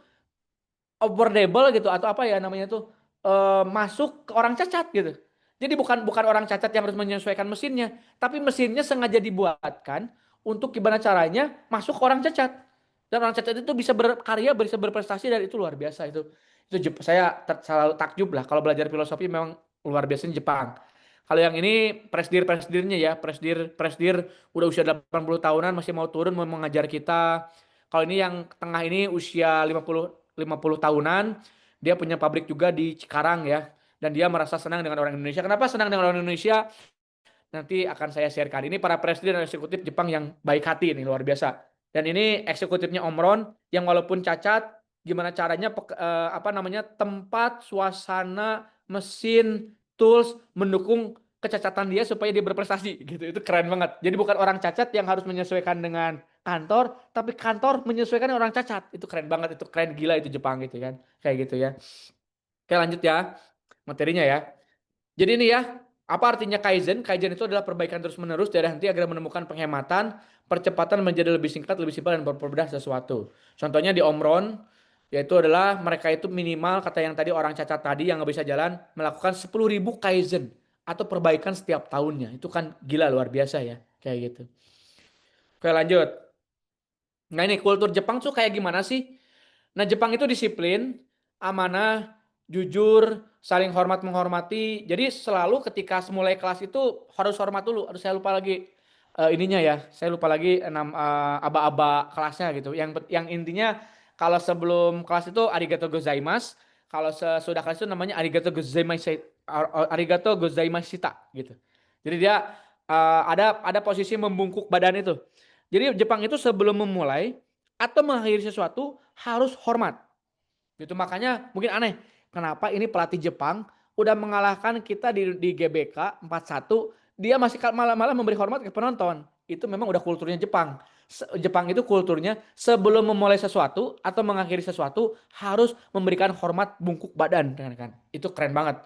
affordable gitu atau apa ya namanya tuh, masuk ke orang cacat gitu. Jadi bukan bukan orang cacat yang harus menyesuaikan mesinnya, tapi mesinnya sengaja dibuatkan untuk gimana caranya masuk ke orang cacat. Dan orang cacat itu bisa berkarya, bisa berprestasi dan itu luar biasa itu. Saya selalu takjub lah kalau belajar filosofi, memang luar biasa Jepang. Kalau yang ini presdirnya ya, presdir udah usia 80 tahunan masih mau turun mau mengajar kita. Kalau ini yang tengah ini usia 50 tahunan, dia punya pabrik juga di Cikarang ya. Dan dia merasa senang dengan orang Indonesia. Kenapa senang dengan orang Indonesia? Nanti akan saya sharekan. Ini para presiden dan eksekutif Jepang yang baik hati ini luar biasa. Dan ini eksekutifnya Omron yang walaupun cacat, gimana caranya apa namanya, tempat, suasana, mesin, tools mendukung kecacatan dia supaya dia berprestasi gitu. Itu keren banget. Jadi bukan orang cacat yang harus menyesuaikan dengan kantor, tapi kantor menyesuaikan dengan orang cacat. Itu keren banget, itu keren gila itu Jepang gitu kan. Kayak gitu ya. Oke, lanjut ya materinya ya. Jadi ini ya, apa artinya Kaizen? Kaizen itu adalah perbaikan terus-menerus dari henti agar menemukan penghematan, percepatan menjadi lebih singkat, lebih simpel, dan mempermudah sesuatu. Contohnya di Omron, yaitu adalah mereka itu minimal, kata yang tadi orang cacat tadi yang nggak bisa jalan, melakukan 10.000 Kaizen atau perbaikan setiap tahunnya. Itu kan gila luar biasa ya, kayak gitu. Oke, lanjut. Nah ini kultur Jepang tuh kayak gimana sih? Nah, Jepang itu disiplin, amanah, jujur, saling hormat menghormati. Jadi selalu ketika semulai kelas itu harus hormat dulu. Harus, saya lupa lagi ininya ya. Saya lupa lagi aba-aba kelasnya gitu. Yang intinya Kalau sebelum kelas itu arigato gozaimasu. Kalau sesudah kelas itu namanya arigato gozaimashita gitu. Jadi dia ada posisi membungkuk badan itu. Jadi Jepang itu sebelum memulai atau mengakhiri sesuatu harus hormat. Gitu makanya mungkin aneh, kenapa ini pelatih Jepang udah mengalahkan kita di GBK 4-1, dia masih malah memberi hormat ke penonton. Itu memang udah kulturnya Jepang. Jepang itu kulturnya sebelum memulai sesuatu atau mengakhiri sesuatu harus memberikan hormat bungkuk badan kan. Itu keren banget.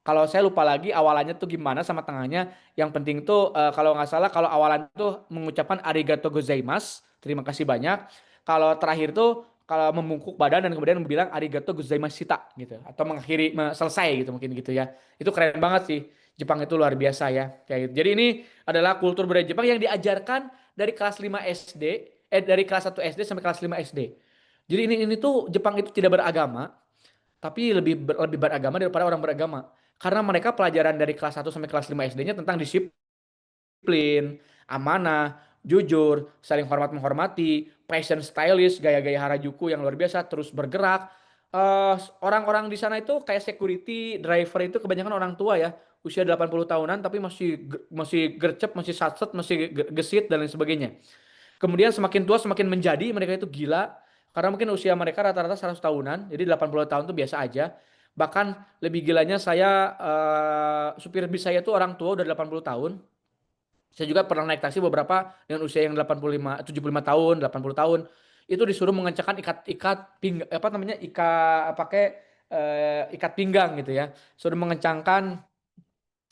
Kalau saya lupa lagi awalannya tuh gimana sama tengahnya. Yang penting tuh kalau nggak salah kalau awalan tuh mengucapkan arigato gozaimasu, terima kasih banyak. Kalau terakhir tuh kalau membungkuk badan dan kemudian bilang arigato gozaimashita gitu atau mengakhiri selesai gitu mungkin gitu ya. Itu keren banget sih. Jepang itu luar biasa ya kayak gitu. Jadi ini adalah kultur budaya Jepang yang diajarkan dari kelas 5 SD dari kelas 1 SD sampai kelas 5 SD. Jadi ini tuh Jepang itu tidak beragama, tapi lebih beragama daripada orang beragama. Karena mereka pelajaran dari kelas 1 sampai kelas 5 SD-nya tentang disiplin, amanah, jujur, saling hormat menghormati, fashion stylish, gaya-gaya Harajuku yang luar biasa, terus bergerak. Orang-orang di sana itu kayak security, driver itu kebanyakan orang tua ya, usia 80 tahunan tapi masih gercep, masih satset, masih gesit dan lain sebagainya. Kemudian semakin tua semakin menjadi mereka itu gila karena mungkin usia mereka rata-rata 100 tahunan, jadi 80 tahun itu biasa aja. Bahkan lebih gilanya saya supir bis saya itu orang tua udah 80 tahun. Saya juga pernah naik taksi beberapa dengan usia yang 85, 75 tahun, 80 tahun. Itu disuruh mengencangkan ikat-ikat apa namanya? Pakai ikat pinggang gitu ya. Suruh mengencangkan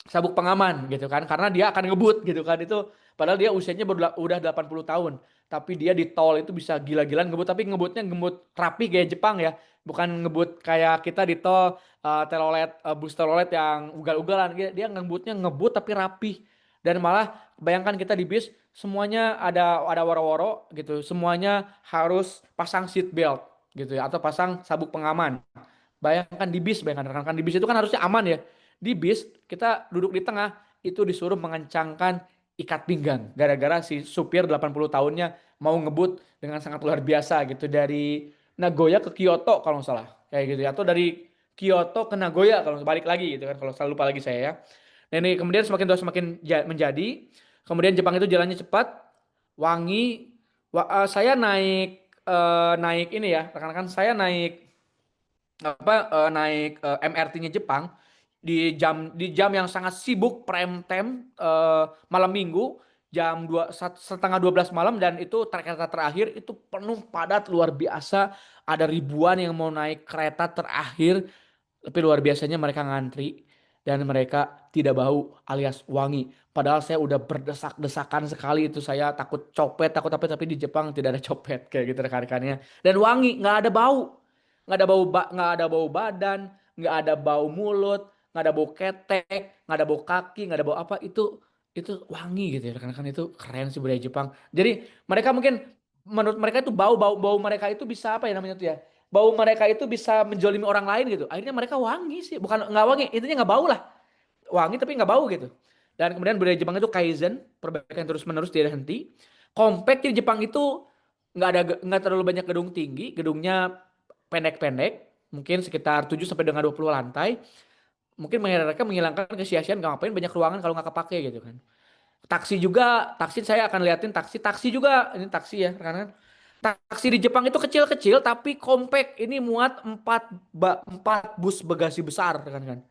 sabuk pengaman gitu kan karena dia akan ngebut gitu kan itu padahal dia usianya udah 80 tahun tapi dia di tol itu bisa gila-gilaan ngebut tapi ngebutnya ngebut rapi kayak Jepang ya bukan ngebut kayak kita di tol telolet bus telolet yang ugal-ugalan dia ngebutnya ngebut tapi rapi dan malah bayangkan kita di bis semuanya ada woro-woro gitu semuanya harus pasang seat belt gitu ya atau pasang sabuk pengaman. Bayangkan di bis, bayangkan rekan-rekan di bis itu kan harusnya aman ya. Di bis kita duduk di tengah itu disuruh mengencangkan ikat pinggang gara-gara si supir 80 tahunnya mau ngebut dengan sangat luar biasa gitu dari Nagoya ke Kyoto kalau nggak salah kayak gitu ya atau dari Kyoto ke Nagoya kalau balik lagi gitu kan kalau saya lupa lagi saya ya. Dan ini kemudian semakin tua semakin menjadi kemudian Jepang itu jalannya cepat wangi saya naik ini ya rekan-rekan saya naik MRT-nya Jepang di jam yang sangat sibuk prime time malam minggu jam 11:30 malam dan itu kereta terakhir itu penuh padat luar biasa ada ribuan yang mau naik kereta terakhir tapi luar biasanya mereka ngantri dan mereka tidak bau alias wangi padahal saya udah berdesak-desakan sekali itu saya takut copet takut apa tapi di Jepang tidak ada copet kayak gitu rekan-rekannya dan wangi nggak ada bau badan nggak ada bau mulut nggak ada bau ketek nggak ada bau kaki nggak ada bau apa itu wangi gitu ya rekan-rekan itu keren sih budaya Jepang jadi mereka mungkin menurut mereka itu bau mereka itu bisa apa ya namanya tuh ya bau mereka itu bisa menjolimi orang lain gitu akhirnya mereka wangi sih bukan nggak wangi intinya nggak bau lah wangi tapi nggak bau gitu dan kemudian budaya Jepang itu kaizen perbaikan terus menerus tidak henti compact di Jepang itu nggak terlalu banyak gedung tinggi gedungnya pendek-pendek, mungkin sekitar 7 sampai dengan 20 lantai. Mungkin mereka menghilangkan kesia-siaan nggak ngapain banyak ruangan kalau nggak kepake gitu kan. Taksi juga, taksi saya akan liatin taksi juga, ini taksi ya karena taksi di Jepang itu kecil-kecil tapi compact. Ini muat 4 bus bagasi besar kan.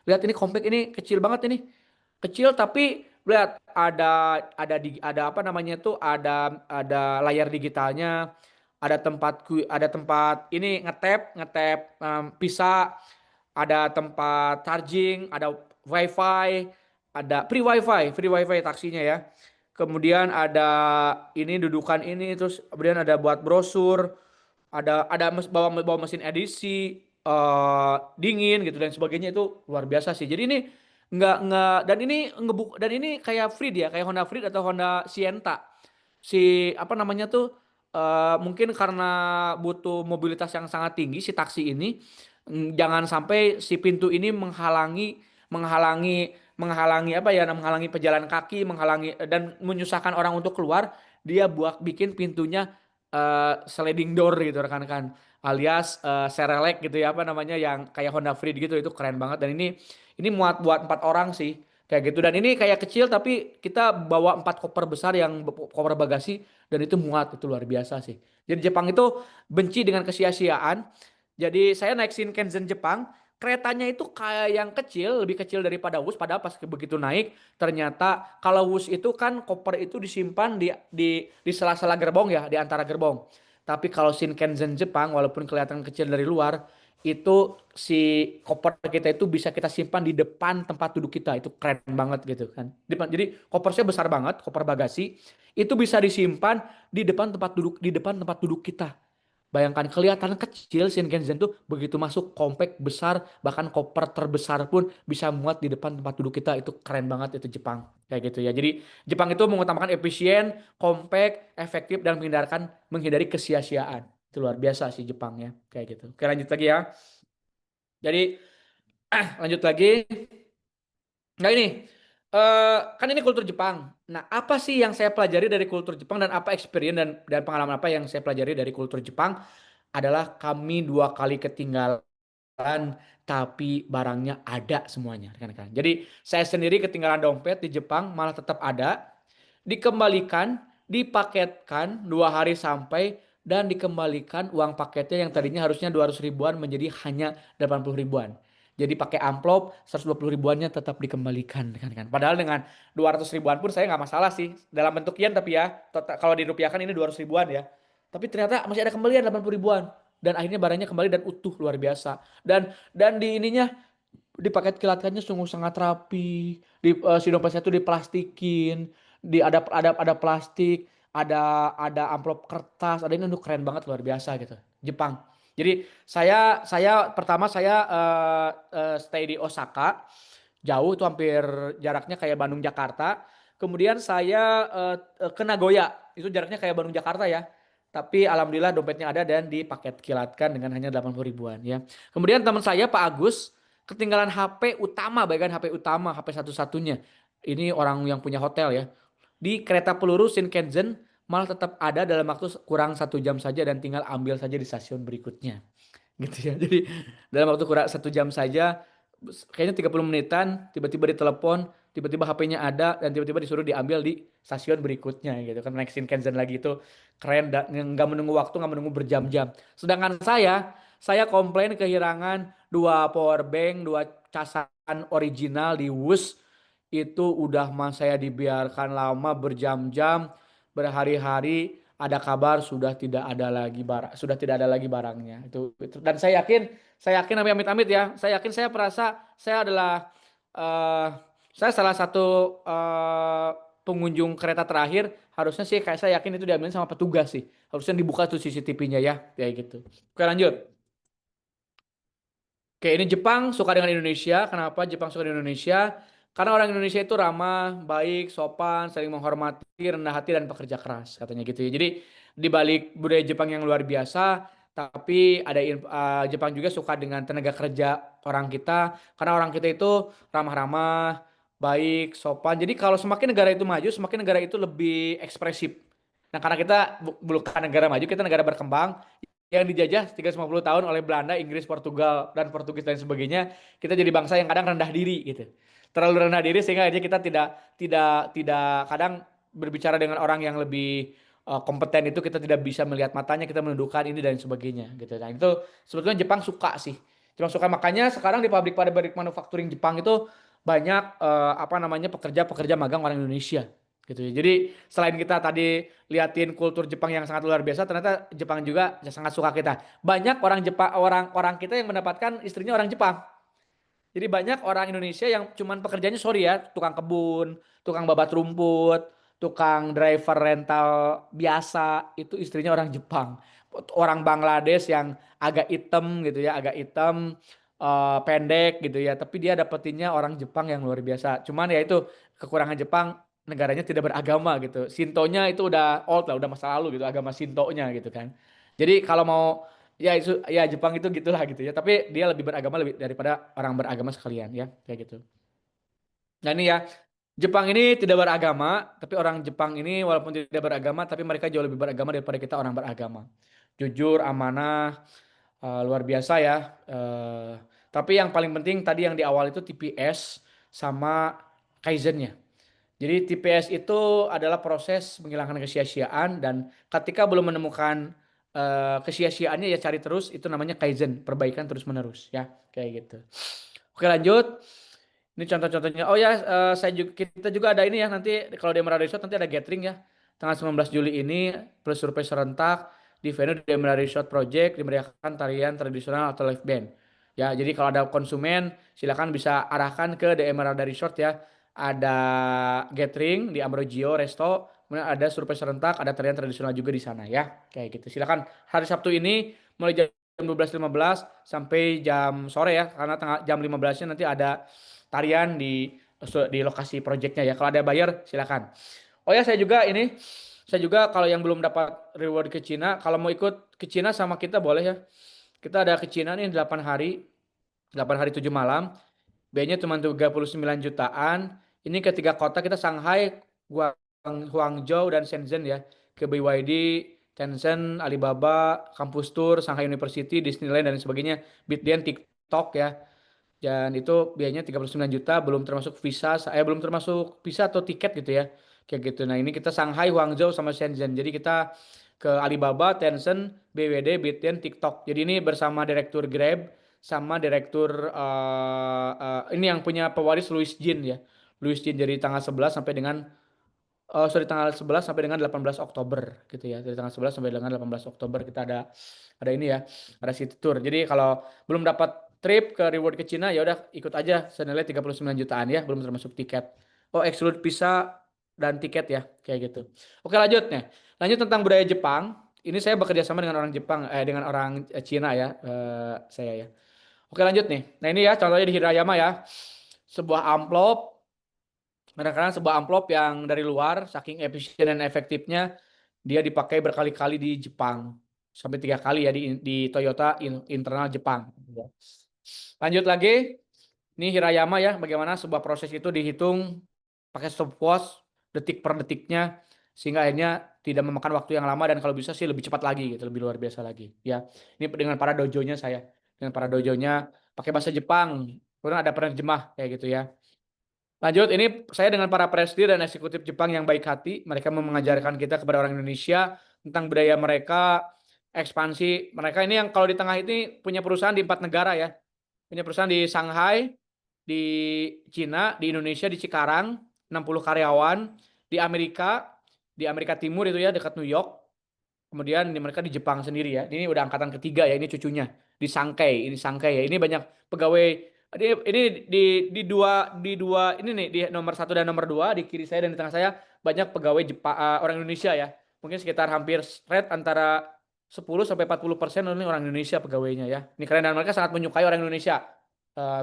Lihat ini compact ini kecil banget ini. Kecil tapi lihat ada apa namanya tuh ada layar digitalnya, ada tempat ini ngetap pisa, ada tempat charging, ada wifi, ada free wifi taksinya ya. Kemudian ada ini dudukan ini terus kemudian ada buat brosur, ada bawa mesin edisi dingin gitu dan sebagainya itu luar biasa sih. Jadi ini nggak dan ini kayak Freed ya, kayak Honda Freed atau Honda Sienta. Si apa namanya tuh mungkin karena butuh mobilitas yang sangat tinggi si taksi ini jangan sampai si pintu ini menghalangi apa ya menghalangi pejalan kaki menghalangi dan menyusahkan orang untuk keluar dia bikin pintunya sliding door gitu rekan-rekan, alias serelek gitu ya, apa namanya yang kayak Honda Freed gitu, itu keren banget. Dan ini muat buat 4 orang sih kayak gitu. Dan ini kayak kecil tapi kita bawa 4 koper besar yang koper bagasi, dan itu muat, itu luar biasa sih. Jadi Jepang itu benci dengan kesia-siaan. Jadi saya naik Shinkansen Jepang, keretanya itu kayak yang kecil, lebih kecil daripada WUS. Padahal pas begitu naik, ternyata kalau WUS itu kan koper itu disimpan di sela-sela gerbong ya, di antara gerbong. Tapi kalau Shinkansen Jepang, walaupun kelihatan kecil dari luar, itu si koper kita itu bisa kita simpan di depan tempat duduk kita. Itu keren banget gitu kan. Jadi kopernya besar banget, koper bagasi. Itu bisa disimpan di depan tempat duduk kita. Bayangkan, kelihatan kecil Shinkansen tuh, begitu masuk compact besar, bahkan koper terbesar pun bisa muat di depan tempat duduk kita. Itu keren banget itu Jepang. Kayak gitu ya. Jadi Jepang itu mengutamakan efisien, compact, efektif, dan menghindari kesia-siaan. Itu luar biasa sih Jepang ya. Kayak gitu. Oke, lanjut lagi ya. Jadi lanjut lagi. Nah ini, kan ini kultur Jepang. Nah, apa sih yang saya pelajari dari kultur Jepang, dan apa experience dan pengalaman apa yang saya pelajari dari kultur Jepang? Adalah kami 2 kali ketinggalan tapi barangnya ada semuanya, rekan-rekan. Jadi saya sendiri ketinggalan dompet di Jepang, malah tetap ada, dikembalikan, dipaketkan 2 hari sampai, dan dikembalikan uang paketnya yang tadinya harusnya 200 ribuan menjadi hanya 80 ribuan. Jadi pakai amplop 120 ribuannya tetap dikembalikan, rekan-rekan. Padahal dengan 200 ribuan pun saya nggak masalah sih dalam bentuk yen, tapi ya kalau dirupiahkan ini 200 ribuan ya. Tapi ternyata masih ada kembalian 80 ribuan, dan akhirnya barangnya kembali dan utuh, luar biasa. Dan di ininya, di paket kilatkannya sungguh sangat rapi. Si dompetnya itu diplastikin, ada plastik, ada amplop kertas, ada ini tuh keren banget, luar biasa gitu. Jepang. Jadi saya pertama saya stay di Osaka, jauh itu hampir jaraknya kayak Bandung Jakarta. Kemudian saya ke Nagoya, itu jaraknya kayak Bandung Jakarta ya. Tapi alhamdulillah dompetnya ada dan dipaket kilatkan dengan hanya 80 ribuan ya. Kemudian teman saya Pak Agus ketinggalan HP utama, bagian HP utama, HP satu-satunya. Ini orang yang punya hotel ya. Di kereta peluru Shinkansen malah tetap ada dalam waktu kurang 1 jam saja, dan tinggal ambil saja di stasiun berikutnya. Gitu ya. Jadi dalam waktu kurang 1 jam saja, kayaknya 30 menitan, tiba-tiba ditelepon, tiba-tiba HP-nya ada, dan tiba-tiba disuruh diambil di stasiun berikutnya gitu kan. Naik Shinkansen lagi, itu keren, dan nggak menunggu waktu, nggak menunggu berjam-jam. Sedangkan saya komplain kehilangan 2 power bank, 2 casan original di WUS. Itu udah mas saya dibiarkan lama berjam-jam, berhari-hari, ada kabar sudah tidak ada lagi barangnya. Itu. Dan saya yakin amit-amit ya. Saya yakin, saya merasa saya adalah eh saya salah satu pengunjung kereta terakhir. Harusnya sih kayak saya yakin itu diambil sama petugas sih. Harusnya dibuka tuh CCTV-nya ya, kayak gitu. Oke, lanjut. Oke, ini Jepang suka dengan Indonesia. Kenapa Jepang suka dengan Indonesia? Karena orang Indonesia itu ramah, baik, sopan, saling menghormati, rendah hati, dan pekerja keras, katanya gitu ya. Jadi di balik budaya Jepang yang luar biasa, tapi Jepang juga suka dengan tenaga kerja orang kita, karena orang kita itu ramah-ramah, baik, sopan. Jadi kalau semakin negara itu maju, semakin negara itu lebih ekspresif. Nah, karena kita bukan negara maju, kita negara berkembang yang dijajah 350 tahun oleh Belanda, Inggris, Portugal, dan Portugis dan sebagainya. Kita jadi bangsa yang kadang rendah diri gitu. Terlalu rendah diri sehingga aja kita tidak kadang berbicara dengan orang yang lebih kompeten, itu kita tidak bisa melihat matanya, kita menundukkan ini dan sebagainya gitu. Nah, itu sebetulnya Jepang suka sih. Jepang suka, makanya sekarang di pabrik manufacturing Jepang itu banyak apa namanya, pekerja-pekerja magang orang Indonesia gitu ya. Jadi selain kita tadi liatin kultur Jepang yang sangat luar biasa, ternyata Jepang juga sangat suka kita. Banyak orang Jepang, orang kita yang mendapatkan istrinya orang Jepang. Jadi banyak orang Indonesia yang cuman pekerjaannya, sorry ya, tukang kebun, tukang babat rumput, tukang driver rental biasa, itu istrinya orang Jepang. Orang Bangladesh yang agak hitam gitu ya, agak hitam, pendek gitu ya, tapi dia dapetinnya orang Jepang yang luar biasa. Cuman ya itu kekurangan Jepang, negaranya tidak beragama gitu. Sintonya itu udah old lah, udah masa lalu gitu, agama Sintonya gitu kan. Jadi kalau mau, ya itu ya Jepang itu gitulah gitu ya. Tapi dia lebih beragama lebih daripada orang beragama sekalian ya, kayak gitu. Nah ini ya. Jepang ini tidak beragama, tapi orang Jepang ini walaupun tidak beragama, tapi mereka jauh lebih beragama daripada kita orang beragama. Jujur, amanah, luar biasa ya. Tapi yang paling penting tadi yang di awal itu TPS sama Kaizennya. Jadi TPS itu adalah proses menghilangkan kesia-siaan dan ketika belum menemukan kesia-siaannya ya cari terus itu namanya Kaizen, perbaikan terus-menerus ya, kayak gitu. Oke lanjut. Ini contoh-contohnya. Oh ya, kita juga ada ini ya nanti kalau di Emerald Resort nanti ada gathering ya. Tanggal 19 Juli ini plus survei serentak di venue di Emerald Resort Project dimeriahkan tarian tradisional atau live band. Ya, jadi kalau ada konsumen silakan bisa arahkan ke The Emerald Resort ya. Ada gathering di Ambrogio Resto, kemudian ada survei serentak, ada tarian tradisional juga di sana ya. Kayak gitu. Silakan hari Sabtu ini mulai jam 12.15 sampai jam sore ya karena jam 15-nya nanti ada tarian di lokasi proyeknya ya. Kalau ada bayar silakan. Oh ya saya juga kalau yang belum dapat reward ke Cina, kalau mau ikut ke Cina sama kita boleh ya. Kita ada ke Cina nih 8 hari, 8 hari 7 malam. Biayanya cuma 39 jutaan. Ini ketiga kota kita Shanghai, Guangzhou dan Shenzhen ya. Ke BYD, Tencent, Alibaba, Kampus Tour, Shanghai University, Disneyland dan sebagainya. Bitdian, TikTok ya. Dan itu biayanya 39 juta belum termasuk visa, belum termasuk visa atau tiket gitu ya. Kayak gitu. Nah, ini kita Shanghai, Guangzhou sama Shenzhen. Jadi kita ke Alibaba, Tencent, BWD, Bitcoin, TikTok. Jadi ini bersama direktur Grab sama direktur ini yang punya pewaris Louis Jin ya. Louis Jin dari tanggal 11 sampai dengan sorry tanggal 11 sampai dengan 18 Oktober gitu ya. Dari tanggal 11 sampai dengan 18 Oktober kita ada ini ya, ada city tour. Jadi kalau belum dapat trip ke reward ke Cina ya udah ikut aja senilai 39 jutaan ya, belum termasuk tiket. Oh, exclude visa dan tiket ya, kayak gitu. Oke, lanjut nih. Lanjut tentang budaya Jepang. Ini saya bekerja sama dengan orang Jepang dengan orang Cina ya, saya ya. Oke, lanjut nih. Nah, ini ya contohnya di Hirayama ya. Sebuah amplop. Kadang-kadang sebuah amplop yang dari luar, saking efisien dan efektifnya, dia dipakai berkali-kali di Jepang. Sampai 3 kali ya di Toyota internal Jepang. Lanjut lagi, ini Hirayama ya, bagaimana sebuah proses itu dihitung pakai stopwatch detik per detiknya, sehingga akhirnya tidak memakan waktu yang lama dan kalau bisa sih lebih cepat lagi gitu, lebih luar biasa lagi. Ya, ini dengan para dojonya saya, dengan para dojonya pakai bahasa Jepang, kemudian ada penerjemah kayak gitu ya. Lanjut, ini saya dengan para presiden dan eksekutif Jepang yang baik hati. Mereka mau mengajarkan kita kepada orang Indonesia tentang budaya mereka, ekspansi. Mereka ini yang kalau di tengah ini punya perusahaan di 4 negara ya. Punya perusahaan di Shanghai, di Cina, di Indonesia, di Cikarang, 60 karyawan. Di Amerika Timur itu ya, dekat New York. Kemudian mereka di Jepang sendiri ya. Ini udah angkatan ketiga ya, ini cucunya. Di Shanghai ya. Ini banyak pegawai ini di dua ini nih di nomor satu dan nomor dua di kiri saya dan di tengah saya banyak pegawai Jepang orang Indonesia ya. Mungkin sekitar hampir rate antara 10 sampai 40% ini orang Indonesia pegawainya ya. Ini keren dan mereka sangat menyukai orang Indonesia.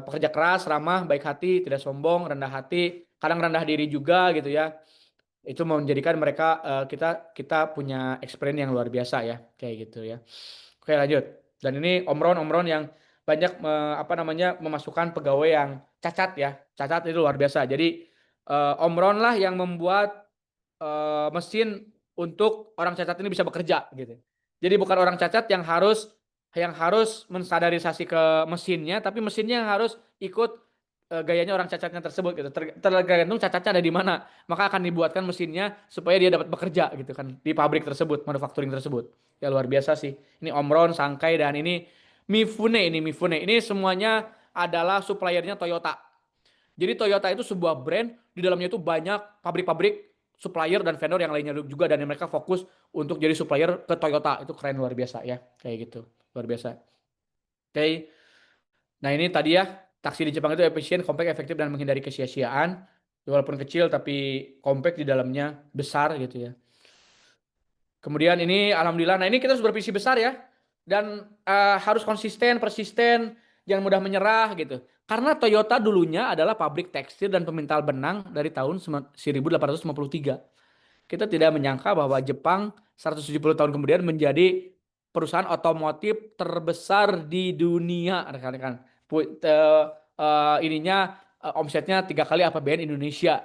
Pekerja keras, ramah, baik hati, tidak sombong, rendah hati, kadang rendah diri juga gitu ya. Itu menjadikan mereka kita kita punya experience yang luar biasa ya kayak gitu ya. Oke lanjut. Dan ini omron yang banyak apa namanya memasukkan pegawai yang cacat ya. Cacat itu luar biasa. Jadi omron lah yang membuat mesin untuk orang cacat ini bisa bekerja gitu. Jadi bukan orang cacat yang harus menstandarisasi ke mesinnya, tapi mesinnya yang harus ikut gayanya orang cacatnya tersebut gitu. Tergantung cacatnya ada di mana, maka akan dibuatkan mesinnya supaya dia dapat bekerja gitu kan di pabrik tersebut, manufacturing tersebut. Ya luar biasa sih. Ini Omron, Sangkai dan ini Mifune. Ini semuanya adalah suppliernya Toyota. Jadi Toyota itu sebuah brand, di dalamnya itu banyak pabrik-pabrik, supplier dan vendor yang lainnya juga dan mereka fokus untuk jadi supplier ke Toyota. Itu keren luar biasa ya, kayak gitu. Luar biasa. Oke. Nah, ini tadi ya, taksi di Jepang itu efisien, compact, efektif dan menghindari kesia-siaan. Walaupun kecil tapi compact di dalamnya besar gitu ya. Kemudian ini alhamdulillah, nah ini kita harus bervisi besar ya. Dan harus konsisten, persisten, jangan mudah menyerah gitu. Karena Toyota dulunya adalah pabrik tekstil dan pemintal benang dari tahun 1853. Kita tidak menyangka bahwa Jepang 170 tahun kemudian menjadi perusahaan otomotif terbesar di dunia, rekan-rekan. Ininya omsetnya 3 kali APBN Indonesia.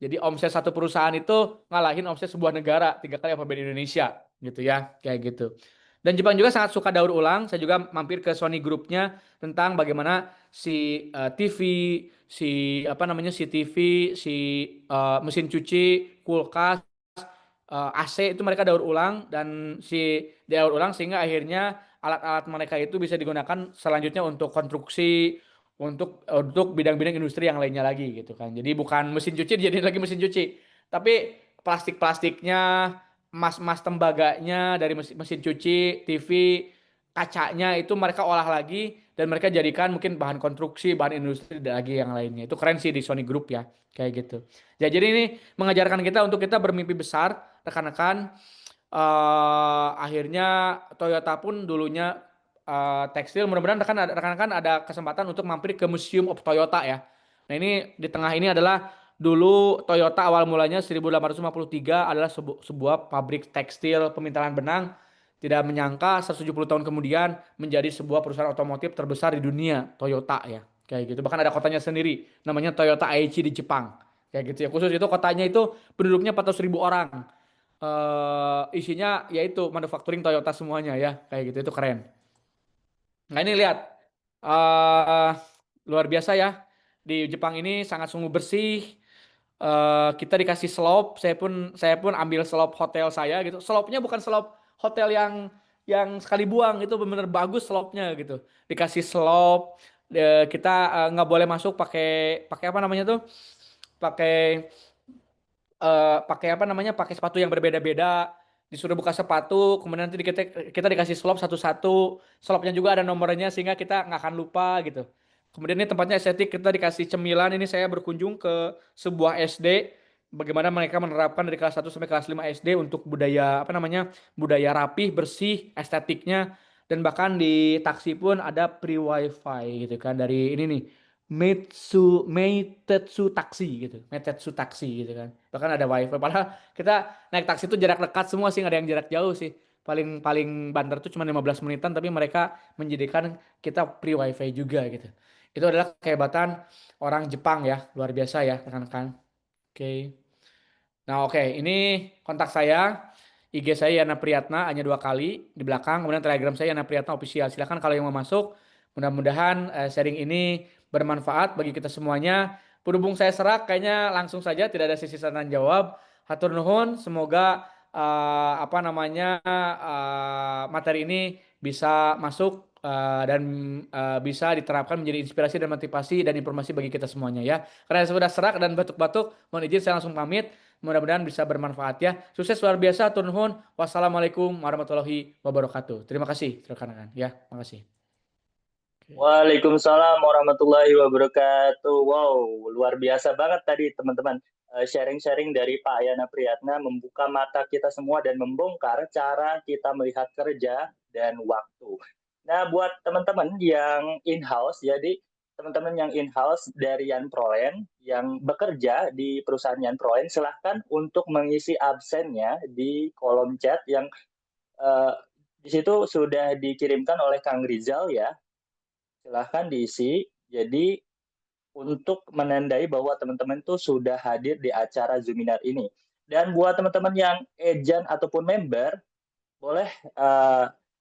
Jadi omset satu perusahaan itu ngalahin omset sebuah negara 3 kali apbd Indonesia gitu ya, kayak gitu. Dan Jepang juga sangat suka daur ulang. Saya juga mampir ke Sony Groupnya tentang bagaimana si TV, si apa namanya si TV, si mesin cuci, kulkas, AC itu mereka daur ulang dan si daur ulang sehingga akhirnya alat-alat mereka itu bisa digunakan selanjutnya untuk konstruksi untuk bidang-bidang industri yang lainnya lagi gitu kan. Jadi bukan mesin cuci dijadiin lagi mesin cuci, tapi plastik-plastiknya, emas-emas tembaganya dari mesin cuci, TV, kacanya itu mereka olah lagi dan mereka jadikan mungkin bahan konstruksi, bahan industri dan lagi yang lainnya. Itu keren sih di Sony Group ya, kayak gitu. Ya, jadi ini mengajarkan kita untuk kita bermimpi besar, rekan-rekan. Akhirnya Toyota pun dulunya tekstil. Mudah-mudahan rekan-rekan ada kesempatan untuk mampir ke Museum of Toyota ya. Nah ini di tengah ini adalah dulu Toyota awal mulanya 1853 adalah sebuah pabrik tekstil pemintalan benang. Tidak menyangka 170 tahun kemudian menjadi sebuah perusahaan otomotif terbesar di dunia, Toyota ya. Kayak gitu. Bahkan ada kotanya sendiri, namanya Toyota Aichi di Jepang. Kayak gitu ya. Khusus itu kotanya itu penduduknya 400.000 orang. Isinya yaitu manufacturing Toyota semuanya ya. Kayak gitu, itu keren. Nah ini lihat, eh luar biasa ya. Di Jepang ini sangat sungguh bersih. Kita dikasih slop, saya pun ambil slop hotel saya gitu. Slopnya bukan slop hotel yang sekali buang, itu benar-benar bagus slopnya gitu. Dikasih slop, kita nggak boleh masuk pakai pakai apa namanya tuh? Pakai apa namanya, pakai sepatu yang berbeda-beda, disuruh buka sepatu, kemudian nanti kita dikasih slop satu-satu, slopnya juga ada nomornya sehingga kita nggak akan lupa gitu. Kemudian ini tempatnya estetik, kita dikasih cemilan. Ini saya berkunjung ke sebuah SD, bagaimana mereka menerapkan dari kelas 1 sampai kelas 5 SD untuk budaya apa namanya, budaya rapih, bersih, estetiknya. Dan bahkan di taksi pun ada free wifi gitu kan, dari ini nih, Meitetsu taksi gitu, Meitetsu taksi gitu kan. Bahkan ada wifi. Padahal kita naik taksi itu jarak dekat semua sih, nggak ada yang jarak jauh sih. Paling paling banter tuh cuma 15 menitan, tapi mereka menjadikan kita free wifi juga gitu. Itu adalah kehebatan orang Jepang ya, luar biasa ya rekan-rekan. Oke. Nah, oke, ini kontak saya. IG saya Yana Priyatna, hanya 2 kali di belakang. Kemudian Telegram saya Yana Priyatna Official. Silakan kalau yang mau masuk. Mudah-mudahan sharing ini bermanfaat bagi kita semuanya. Berhubung saya serak, kayaknya langsung saja, tidak ada sesi tanya jawab. Hatur nuhun, semoga apa namanya materi ini bisa masuk dan bisa diterapkan menjadi inspirasi dan motivasi dan informasi bagi kita semuanya ya. Karena saya sudah serak dan batuk-batuk, mohon izin saya langsung pamit. Mudah-mudahan bisa bermanfaat ya. Sukses luar biasa, turun nuhun. Wassalamualaikum warahmatullahi wabarakatuh. Terima kasih rekan-rekan ya. Terima kasih. Oke. Waalaikumsalam warahmatullahi wabarakatuh. Wow, luar biasa banget tadi teman-teman. Sharing-sharing dari Pak Yana Priyatna membuka mata kita semua dan membongkar cara kita melihat kerja dan waktu. Nah, buat teman-teman yang in-house, jadi teman-teman yang in-house dari Yan Proen yang bekerja di perusahaan Yan Proen, silahkan untuk mengisi absennya di kolom chat yang eh, di situ sudah dikirimkan oleh Kang Rizal ya. Silahkan diisi. Jadi untuk menandai bahwa teman-teman itu sudah hadir di acara Zoominar ini. Dan buat teman-teman yang agent ataupun member, boleh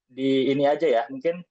di ini aja ya. Mungkin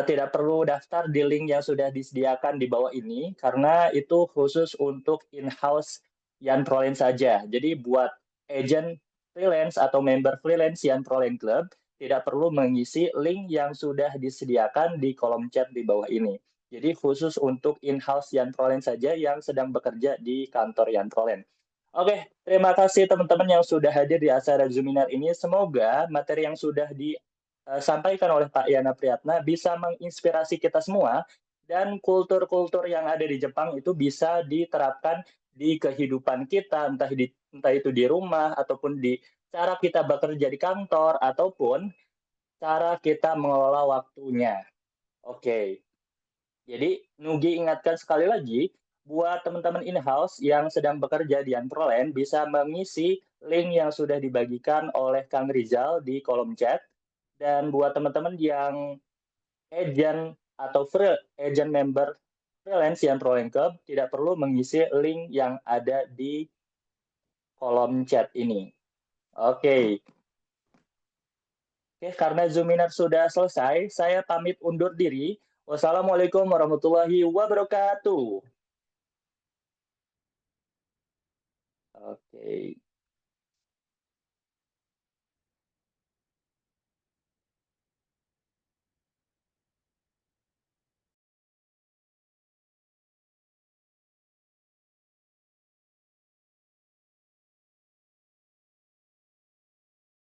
tidak perlu daftar di link yang sudah disediakan di bawah ini, karena itu khusus untuk in-house Yan Prolen saja. Jadi buat agent freelance atau member freelance Yan Prolen Club, tidak perlu mengisi link yang sudah disediakan di kolom chat di bawah ini. Jadi khusus untuk in-house Yan Prolen saja yang sedang bekerja di kantor Yan Prolen. Oke, terima kasih teman-teman yang sudah hadir di acara Zoominar ini. Semoga materi yang sudah disampaikan oleh Pak Yana Priyatna bisa menginspirasi kita semua dan kultur-kultur yang ada di Jepang itu bisa diterapkan di kehidupan kita, entah itu di rumah ataupun di cara kita bekerja di kantor ataupun cara kita mengelola waktunya. Oke. Jadi, Nugi ingatkan sekali lagi, buat teman-teman in-house yang sedang bekerja di Anprolen, bisa mengisi link yang sudah dibagikan oleh Kang Rizal di kolom chat. Dan buat teman-teman yang agent atau agent member freelance yang pro tidak perlu mengisi link yang ada di kolom chat ini. Oke. Oke, karena Zoominar sudah selesai, saya pamit undur diri. Wassalamualaikum warahmatullahi wabarakatuh. Oke.